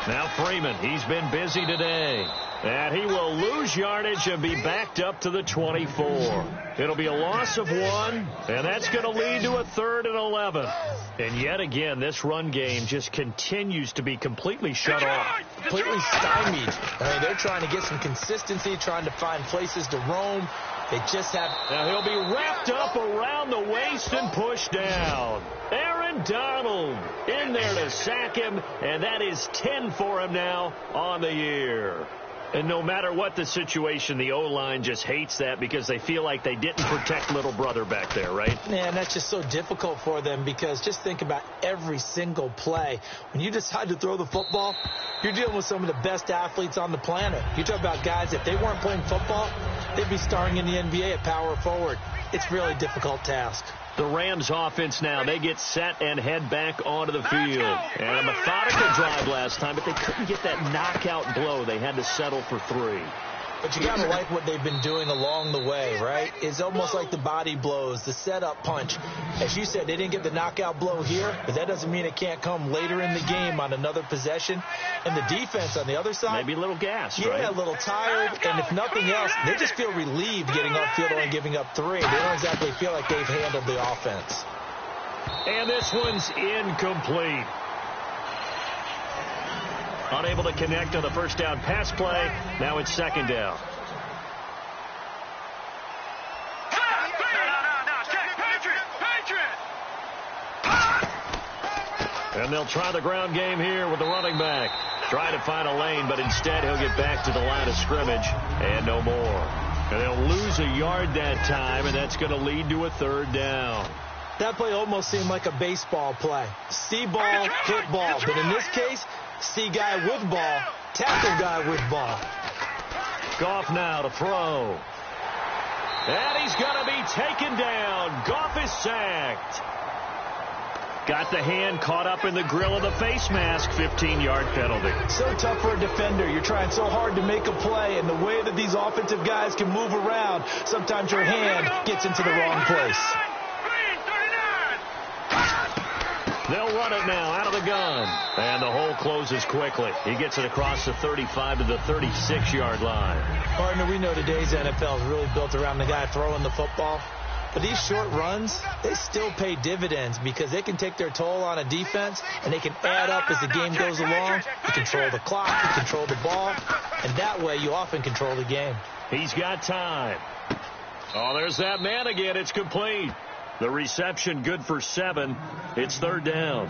Now Freeman, he's been busy today. And he will lose yardage and be backed up to the 24. It'll be a loss of 1, and that's going to lead to a 3rd and 11. And yet again, this run game just continues to be completely shut off. Completely stymied. I mean, they're trying to get some consistency, trying to find places to roam. They just have... Now he'll be wrapped up around the waist and pushed down. Aaron Donald in there to sack him, and that is 10 for him now on the year. And no matter what the situation, the O-line just hates that because they feel like they didn't protect little brother back there, right? Yeah, and that's just so difficult for them because just think about every single play. When you decide to throw the football, you're dealing with some of the best athletes on the planet. You talk about guys, if they weren't playing football, they'd be starring in the NBA at power forward. It's really a difficult task. The Rams offense now, they get set and head back onto the field. And a methodical drive last time, but they couldn't get that knockout blow. They had to settle for 3. But you got to like what they've been doing along the way, right? It's almost like the body blows, the setup punch. As you said, they didn't get the knockout blow here, but that doesn't mean it can't come later in the game on another possession. And the defense on the other side, maybe a little gassed, yeah, right? a little tired. And if nothing else, they just feel relieved getting off field and giving up 3. They don't exactly feel like they've handled the offense. And this one's incomplete. Unable to connect on the first down pass play. Now it's second down. And they'll try the ground game here with the running back. Try to find a lane, but instead he'll get back to the line of scrimmage and no more. And they'll lose a yard that time, and that's going to lead to a third down. That play almost seemed like a baseball play. See ball, hit ball. But in this case, see guy with ball, tackle guy with ball. Goff now to throw. And he's going to be taken down. Goff is sacked. Got the hand caught up in the grill of the face mask. 15-yard penalty. So tough for a defender. You're trying so hard to make a play, and the way that these offensive guys can move around, sometimes your hand gets into the wrong place. They'll run it now out of the gun. And the hole closes quickly. He gets it across the 35 to the 36-yard line. Partner, we know today's NFL is really built around the guy throwing the football. But these short runs, they still pay dividends because they can take their toll on a defense, and they can add up as the game goes along. You control the clock, you control the ball, and that way you often control the game. He's got time. Oh, there's that man again. It's complete. The reception good for 7. It's third down.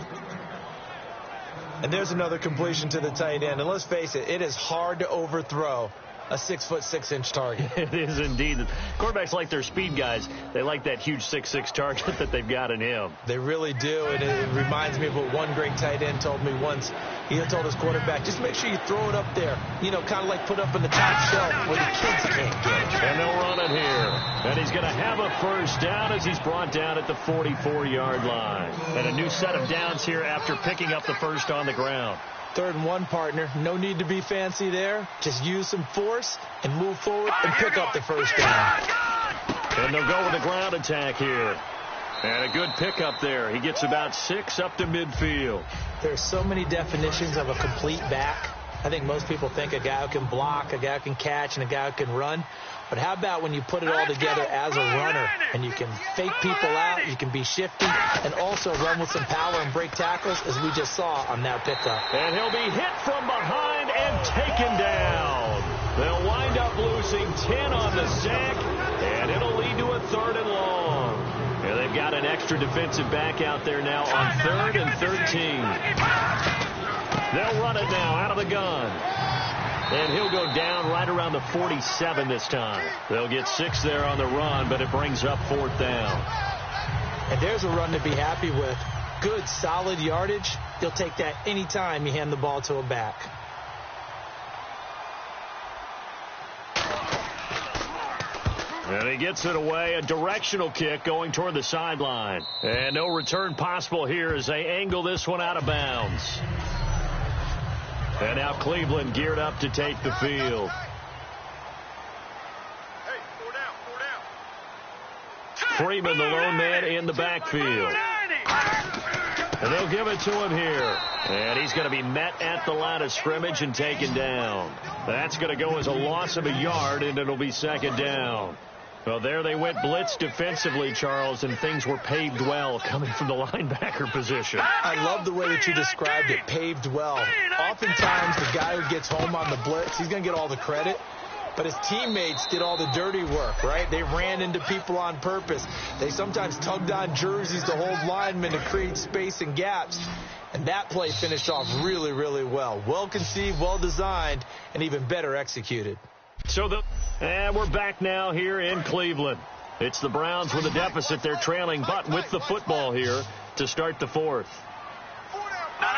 And there's another completion to the tight end. And let's face it, it is hard to overthrow a 6'6" target. It is indeed. Quarterbacks like their speed guys. They like that huge 6'6" target that they've got in him. They really do, and it reminds me of what one great tight end told me once. He told his quarterback, just make sure you throw it up there, you know, kind of like put up in the top shelf where the kids can't get it. And they'll run it here. And he's going to have a first down as he's brought down at the 44-yard line. And a new set of downs here after picking up the first on the ground. 3rd and 1, partner. No need to be fancy there. Just use some force and move forward and pick up the first down. And they'll go with a ground attack here. And a good pickup there. He gets about 6 up to midfield. There's so many definitions of a complete back. I think most people think a guy who can block, a guy who can catch, and a guy who can run. But how about when you put it all together as a runner and you can fake people out, you can be shifty, and also run with some power and break tackles, as we just saw on that pickup. And he'll be hit from behind and taken down. They'll wind up losing 10 on the sack, and it'll lead to a 3rd and long. And they've got an extra defensive back out there now on 3rd and 13. They'll run it now out of the gun. And he'll go down right around the 47 this time. They'll get 6 there on the run, but it brings up 4th down. And there's a run to be happy with. Good, solid yardage. They'll take that any time you hand the ball to a back. And he gets it away, a directional kick going toward the sideline. And no return possible here as they angle this one out of bounds. And now Cleveland geared up to take the field. Hey, 4 down. Freeman, the lone man in the backfield. And they'll give it to him here. And he's going to be met at the line of scrimmage and taken down. That's going to go as a loss of a yard, and it'll be 2nd down. Well, there they went blitz defensively, Charles, and things were paved well coming from the linebacker position. I love the way that you described it, paved well. Oftentimes, the guy who gets home on the blitz, he's going to get all the credit. But his teammates did all the dirty work, right? They ran into people on purpose. They sometimes tugged on jerseys to hold linemen to create space and gaps. And that play finished off really, really well. Well conceived, well designed, and even better executed. And we're back now here in Cleveland. It's the Browns with a deficit. They're trailing, but with the football here to start the 4th. No.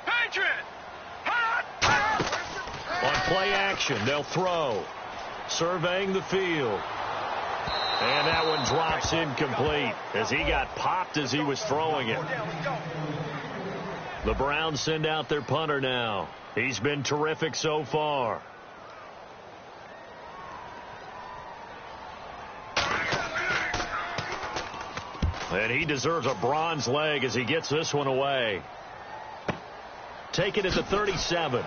Patriot. On play action, they'll throw. Surveying the field. And that one drops incomplete as he got popped as he was throwing it. The Browns send out their punter now. He's been terrific so far. And he deserves a bronze leg as he gets this one away. Taken at the 37.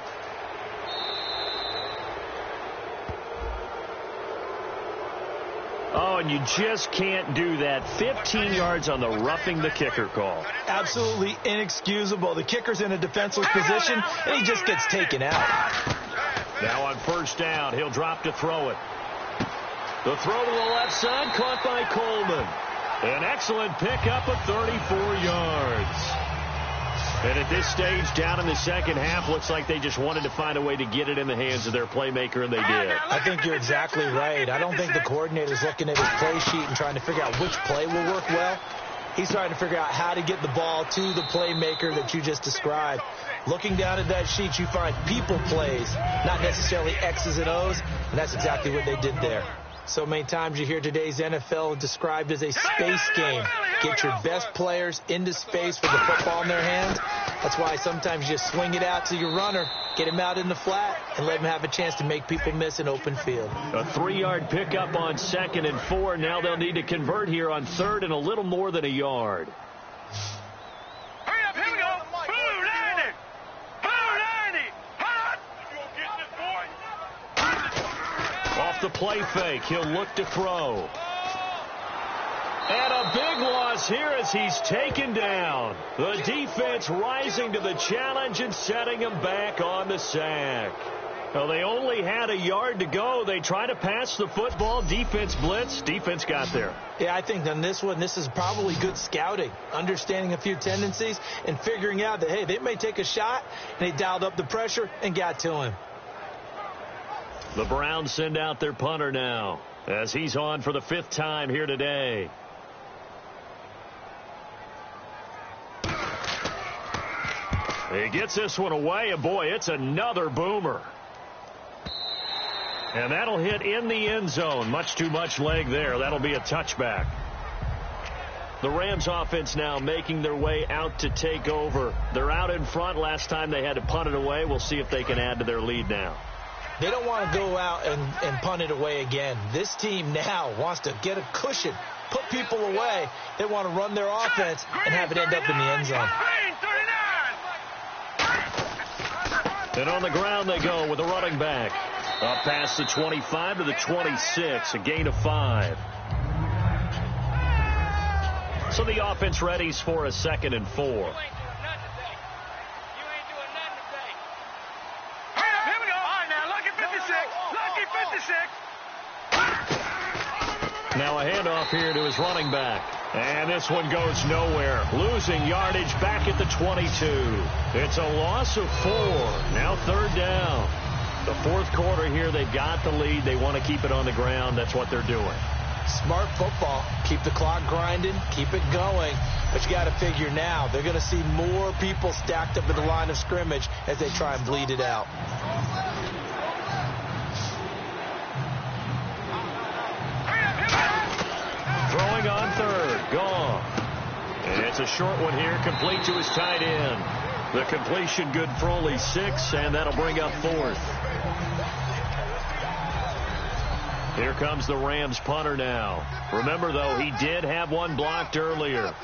Oh, and you just can't do that. 15 yards on the roughing the kicker call. Absolutely inexcusable. The kicker's in a defenseless position, and he just gets taken out. Now on first down, he'll drop to throw it. The throw to the left side, caught by Coleman. An excellent pickup of 34 yards. And at this stage, down in the second half, looks like they just wanted to find a way to get it in the hands of their playmaker, and they did. I think you're exactly right. I don't think the coordinator's looking at his play sheet and trying to figure out which play will work well. He's trying to figure out how to get the ball to the playmaker that you just described. Looking down at that sheet, you find people plays, not necessarily X's and O's, and that's exactly what they did there. So many times you hear today's NFL described as a space game. Get your best players into space with the football in their hands. That's why sometimes you just swing it out to your runner, get him out in the flat, and let him have a chance to make people miss an open field. A 3-yard pickup on 2nd and 4. Now they'll need to convert here on 3rd and a little more than a yard. Hurry up, here we go. Blue 90. Blue 90. Hot. You gonna get this, boy? Off the play fake, he'll look to throw. And a big loss here as he's taken down. The defense rising to the challenge and setting him back on the sack. Well, they only had a yard to go. They try to pass the football. Defense blitz. Defense got there. Yeah, I think on this one, this is probably good scouting, understanding a few tendencies and figuring out that, hey, they may take a shot, and they dialed up the pressure and got to him. The Browns send out their punter now as he's on for the 5th time here today. He gets this one away, and boy, it's another boomer. And that'll hit in the end zone. Much too much leg there. That'll be a touchback. The Rams offense now making their way out to take over. They're out in front. Last time they had to punt it away. We'll see if they can add to their lead now. They don't want to go out and punt it away again. This team now wants to get a cushion, put people away. They want to run their offense and have it end up in the end zone. And on the ground they go with the running back. Up past the 25 to the 26, a gain of 5. So the offense readies for a 2nd and 4. Now a handoff here to his running back. And this one goes nowhere. Losing yardage back at the 22. It's a loss of 4. Now 3rd down. The 4th quarter here, they've got the lead. They want to keep it on the ground. That's what they're doing. Smart football. Keep the clock grinding. Keep it going. But you got to figure now, they're going to see more people stacked up in the line of scrimmage as they try and bleed it out. Throwing on 3rd. Gone. And it's a short one here, complete to his tight end. The completion good for only 6, and that'll bring up 4th. Here comes the Rams punter now. Remember, though, he did have one blocked earlier.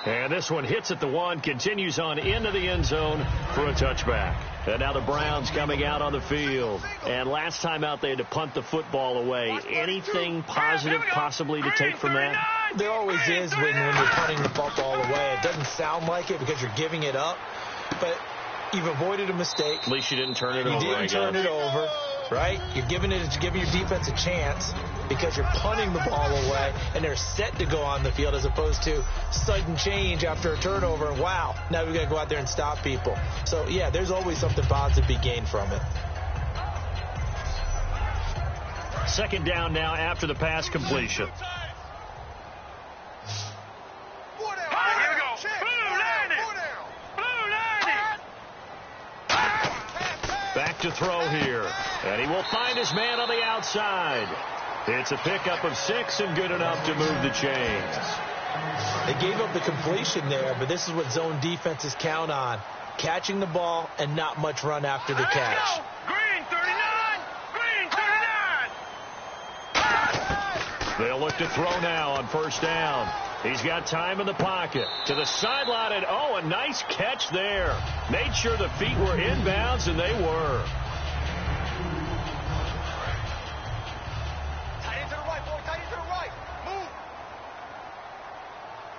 And this one hits at the 1, continues on into the end zone for a touchback. And now the Browns coming out on the field. And last time out they had to punt the football away. Anything positive possibly to take from that? There always is when you're punting the football away. It doesn't sound like it because you're giving it up. But you've avoided a mistake. At least you didn't turn it over. You didn't turn it over, right? You're giving your defense a chance because you're punting the ball away, and they're set to go on the field as opposed to sudden change after a turnover. And wow, now we've got to go out there and stop people. So, yeah, there's always something positive to be gained from it. 2nd down now after the pass completion. Back to throw here. And he will find his man on the outside. It's a pickup of 6 and good enough to move the chains. They gave up the completion there, but this is what zone defenses count on. Catching the ball and not much run after the catch. Green 39! Green 39! They'll look to throw now on first down. He's got time in the pocket. To the sideline, and oh, a nice catch there. Made sure the feet were inbounds, and they were. Tight end to the right, boy. Tight end to the right. Move.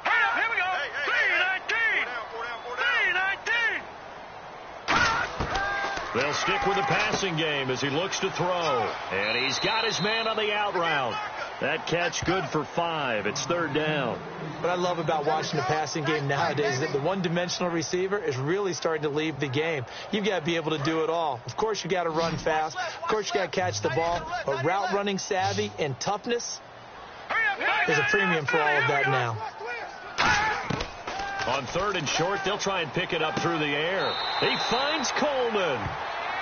Here we go. 319. 319. They'll stick with the passing game as he looks to throw. And he's got his man on the out route. That catch good for 5. It's third down. What I love about watching the passing game nowadays is that the one-dimensional receiver is really starting to leave the game. You've got to be able to do it all. Of course, you got to run fast. Of course, you got to catch the ball. But route running savvy and toughness, there's a premium for all of that now. On third and short, they'll try and pick it up through the air. He finds Coleman.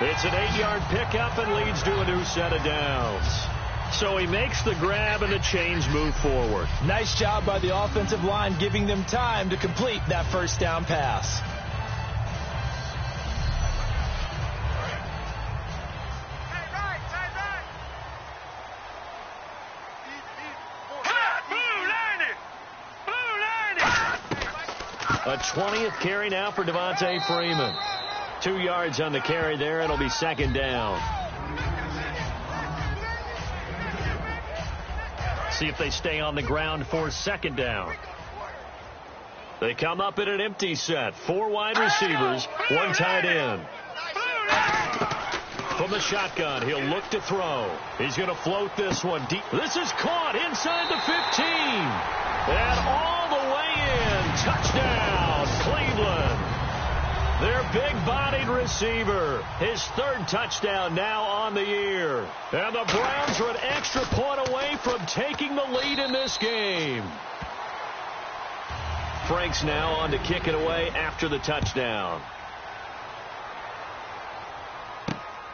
It's an 8-yard pickup and leads to a new set of downs. So he makes the grab and the chains move forward. Nice job by the offensive line giving them time to complete that first down pass. A 20th carry now for Devontae Freeman. 2 yards on the carry there. It'll be second down. See if they stay on the ground for second down. They come up in an empty set. 4 wide receivers, 1 tight end. From the shotgun, he'll look to throw. He's going to float this one deep. This is caught inside the 15. And all the way in. Touchdown, Cleveland. Their big-bodied receiver. His 3rd touchdown now on the year. And the Browns are an extra point away from taking the lead in this game. Frank's now on to kick it away after the touchdown.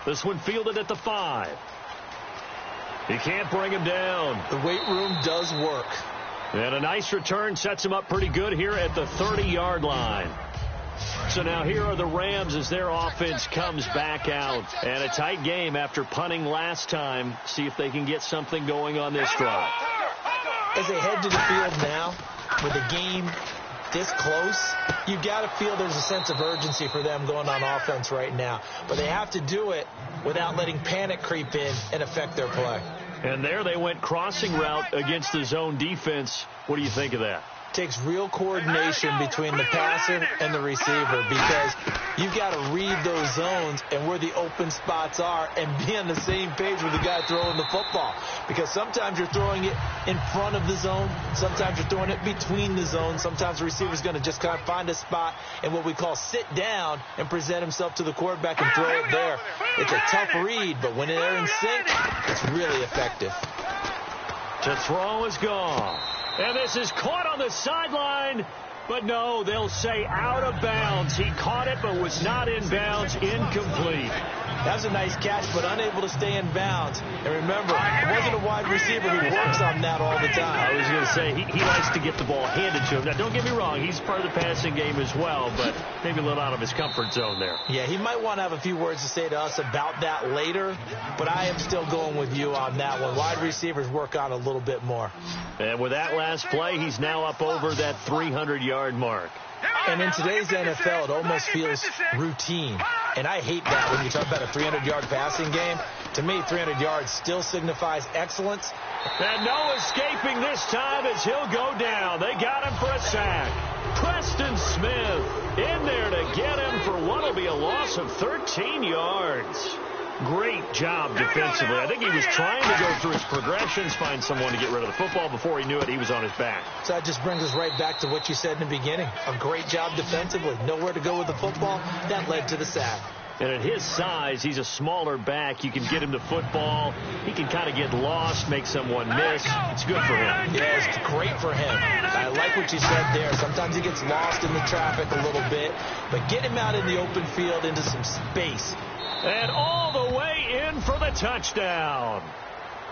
This one fielded at the 5. He can't bring him down. The weight room does work. And a nice return sets him up pretty good here at the 30-yard line. So now here are the Rams as their offense comes back out. And a tight game after punting last time. See if they can get something going on this drive. As they head to the field now, with the game this close, you've got to feel there's a sense of urgency for them going on offense right now. But they have to do it without letting panic creep in and affect their play. And there they went crossing route against the zone defense. What do you think of that? Takes real coordination between the passer and the receiver, because you've got to read those zones and where the open spots are and be on the same page with the guy throwing the football. Because sometimes you're throwing it in front of the zone. Sometimes you're throwing it between the zones. Sometimes the receiver's going to just kind of find a spot and what we call sit down and present himself to the quarterback and throw it there. It's a tough read, but when they're in sync, it's really effective. To throw is gone. And this is caught on the sideline. But no, they'll say out of bounds. He caught it but was not in bounds. Incomplete. That was a nice catch, but unable to stay in bounds. And remember, it wasn't a wide receiver who works on that all the time. I was going to say, he likes to get the ball handed to him. Now, don't get me wrong. He's part of the passing game as well, but maybe a little out of his comfort zone there. Yeah, he might want to have a few words to say to us about that later, but I am still going with you on that one. Wide receivers work on a little bit more. And with that last play, he's now up over that 300-yard mark. And in today's NFL, it almost feels routine. And I hate that when you talk about a 300-yard passing game. To me, 300 yards still signifies excellence. And no escaping this time as he'll go down. They got him for a sack. Preston Smith in there to get him for what will be a loss of 13 yards. Great job defensively. I think he was trying to go through his progressions, find someone to get rid of the football. Before he knew it, he was on his back. So that just brings us right back to what you said in the beginning. A great job defensively. Nowhere to go with the football. That led to the sack. And at his size, he's a smaller back. You can get him the football. He can kind of get lost, make someone miss. It's good for him. Yeah, it's great for him. I like what you said there. Sometimes he gets lost in the traffic a little bit. But get him out in the open field into some space. And all the way in for the touchdown.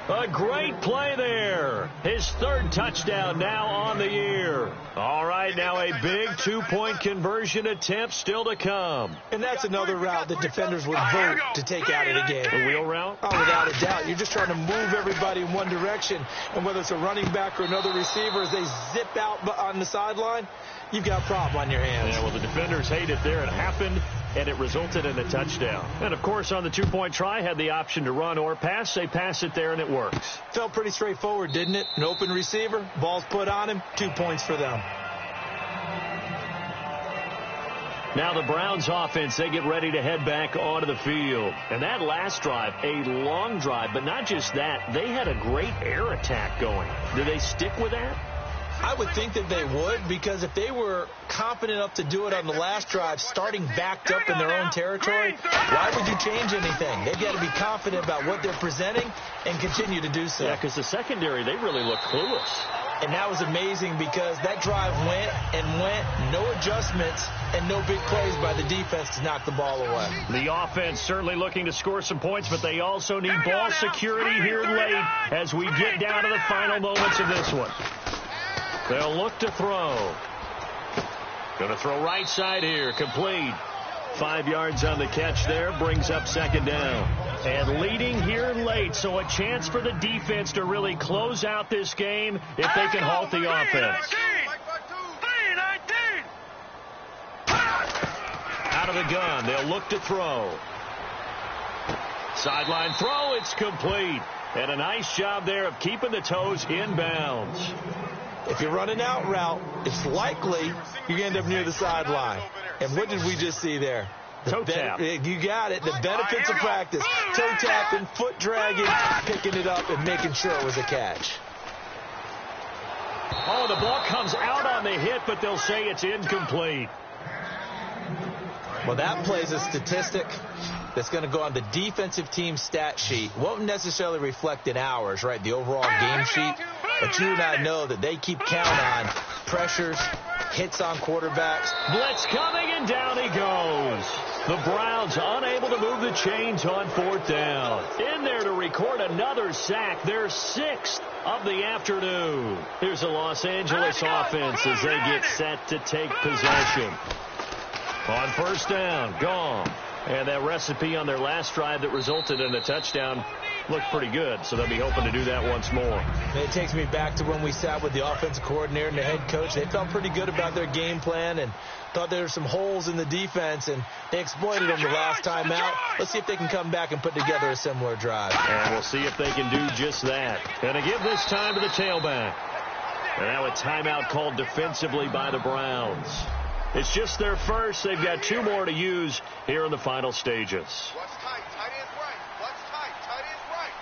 A great play there. His third touchdown now on the year. All right, now a big two-point conversion attempt still to come. And that's another route that defenders would vote to take out of the game. The wheel route? Oh, without a doubt. You're just trying to move everybody in one direction. And whether it's a running back or another receiver, as they zip out on the sideline, you've got a problem on your hands. Yeah, well, the defenders hate it there. It happened, and it resulted in a touchdown. And, of course, on the two-point try, had the option to run or pass. They pass it there, and it works. Felt pretty straightforward, didn't it? An open receiver, ball's put on him, 2 points for them. Now the Browns offense, they get ready to head back onto the field. And that last drive, a long drive, but not just that. They had a great air attack going. Do they stick with that? I would think that they would, because if they were confident enough to do it on the last drive, starting backed up in their own territory, why would you change anything? They've got to be confident about what they're presenting and continue to do so. Yeah, because the secondary, they really look clueless. And that was amazing because that drive went and went, no adjustments, and no big plays by the defense to knock the ball away. The offense certainly looking to score some points, but they also need ball security here late as we get down to the final moments of this one. They'll look to throw. Going to throw right side here, complete. 5 yards on the catch there, brings up second down. And leading here late, so a chance for the defense to really close out this game if they can halt the offense. Out of the gun, they'll look to throw. Sideline throw, it's complete. And a nice job there of keeping the toes inbounds. If you're running out route, it's likely you're going to end up near the sideline. And what did we just see there? Toe tap. You got it. The benefits of practice. Toe tapping, foot dragging, picking it up, and making sure it was a catch. Oh, the ball comes out on the hit, but they'll say it's incomplete. Well, that plays a statistic that's going to go on the defensive team stat sheet. Won't necessarily reflect in ours, right, the overall game sheet. But you and I know that they keep count on pressures, hits on quarterbacks. Blitz coming, and down he goes. The Browns unable to move the chains on fourth down. In there to record another sack, their 6th of the afternoon. Here's the Los Angeles offense as they get set to take possession. On first down, gone. And that recipe on their last drive that resulted in a touchdown looked pretty good, so they'll be hoping to do that once more. It takes me back to when we sat with the offensive coordinator and the head coach. They felt pretty good about their game plan and thought there were some holes in the defense, and they exploited them the last time out. Let's see if they can come back and put together a similar drive. And we'll see if they can do just that. And to give this time to the tailback. And now a timeout called defensively by the Browns. It's just their first. They've got 2 more to use here in the final stages. What's tight? Tight end's right. What's tight? Tight end's right.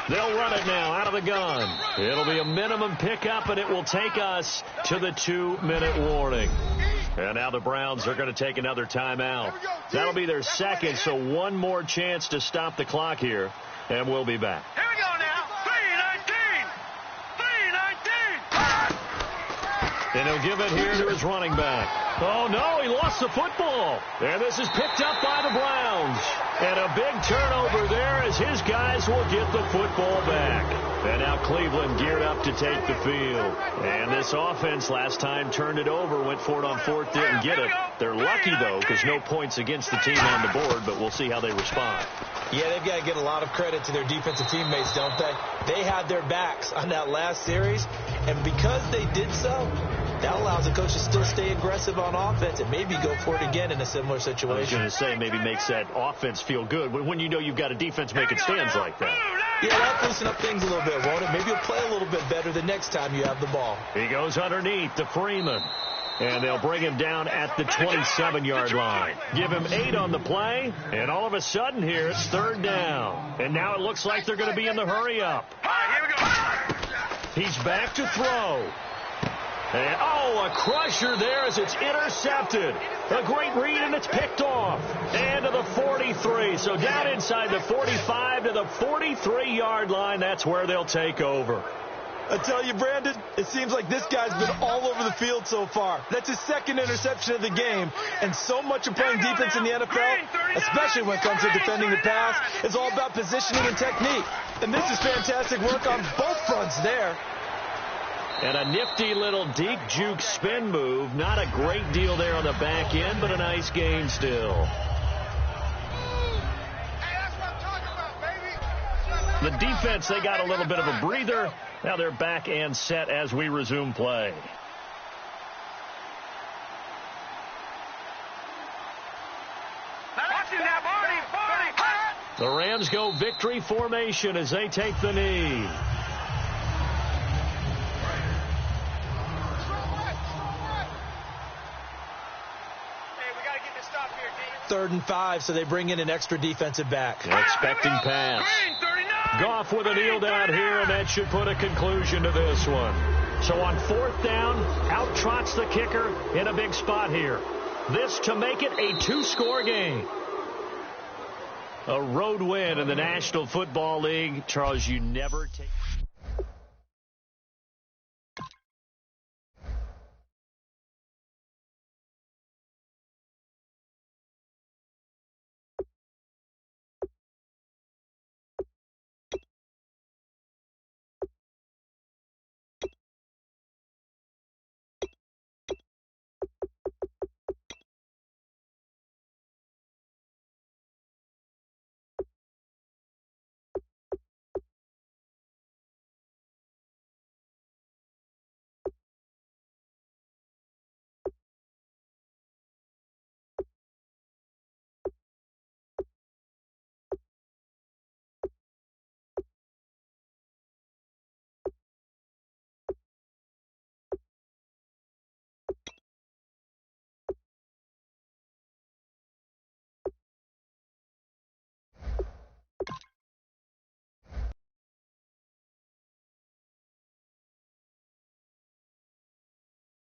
They'll run it now out of the gun. It'll be a minimum pickup, and it will take us to the 2-minute warning. And now the Browns are going to take another timeout. That'll be their second, so one more chance to stop the clock here, and we'll be back. Here we go now. 3:19. 3:19. And he'll give it here to his running back. Oh, no, he lost the football. And this is picked up by the Browns. And a big turnover there as his guys will get the football back. And now Cleveland geared up to take the field. And this offense last time turned it over, went for it on fourth, didn't get it. They're lucky, though, because no points against the team on the board, but we'll see how they respond. Yeah, they've got to get a lot of credit to their defensive teammates, don't they? They had their backs on that last series, and because they did so, that allows the coach to still stay aggressive on offense and maybe go for it again in a similar situation. I was going to say maybe makes that offense feel good when you know you've got a defense making stands like that. Yeah, that'll loosen up things a little bit, won't it? Maybe you'll play a little bit better the next time you have the ball. He goes underneath to Freeman. And they'll bring him down at the 27-yard line. Give him 8 on the play, and all of a sudden here, it's third down. And now it looks like they're going to be in the hurry-up. He's back to throw. And, oh, a crusher there as it's intercepted. A great read, and it's picked off. And to the 43. So down inside the 45 to the 43-yard line. That's where they'll take over. I tell you, Brandon, it seems like this guy's been all over the field so far. That's his second interception of the game, and so much of playing defense in the NFL, especially when it comes to defending the pass, is all about positioning and technique. And this is fantastic work on both fronts there. And a nifty little deep juke spin move. Not a great deal there on the back end, but a nice gain still. The defense, they got a little bit of a breather. Now they're back and set as we resume play. The Rams go victory formation as they take the knee. Third and 5, so they bring in an extra defensive back. Expecting pass. Goff with a kneel down here, and that should put a conclusion to this one. So on fourth down, out trots the kicker in a big spot here. This to make it a 2-score game. A road win in the National Football League. Charles, you never take...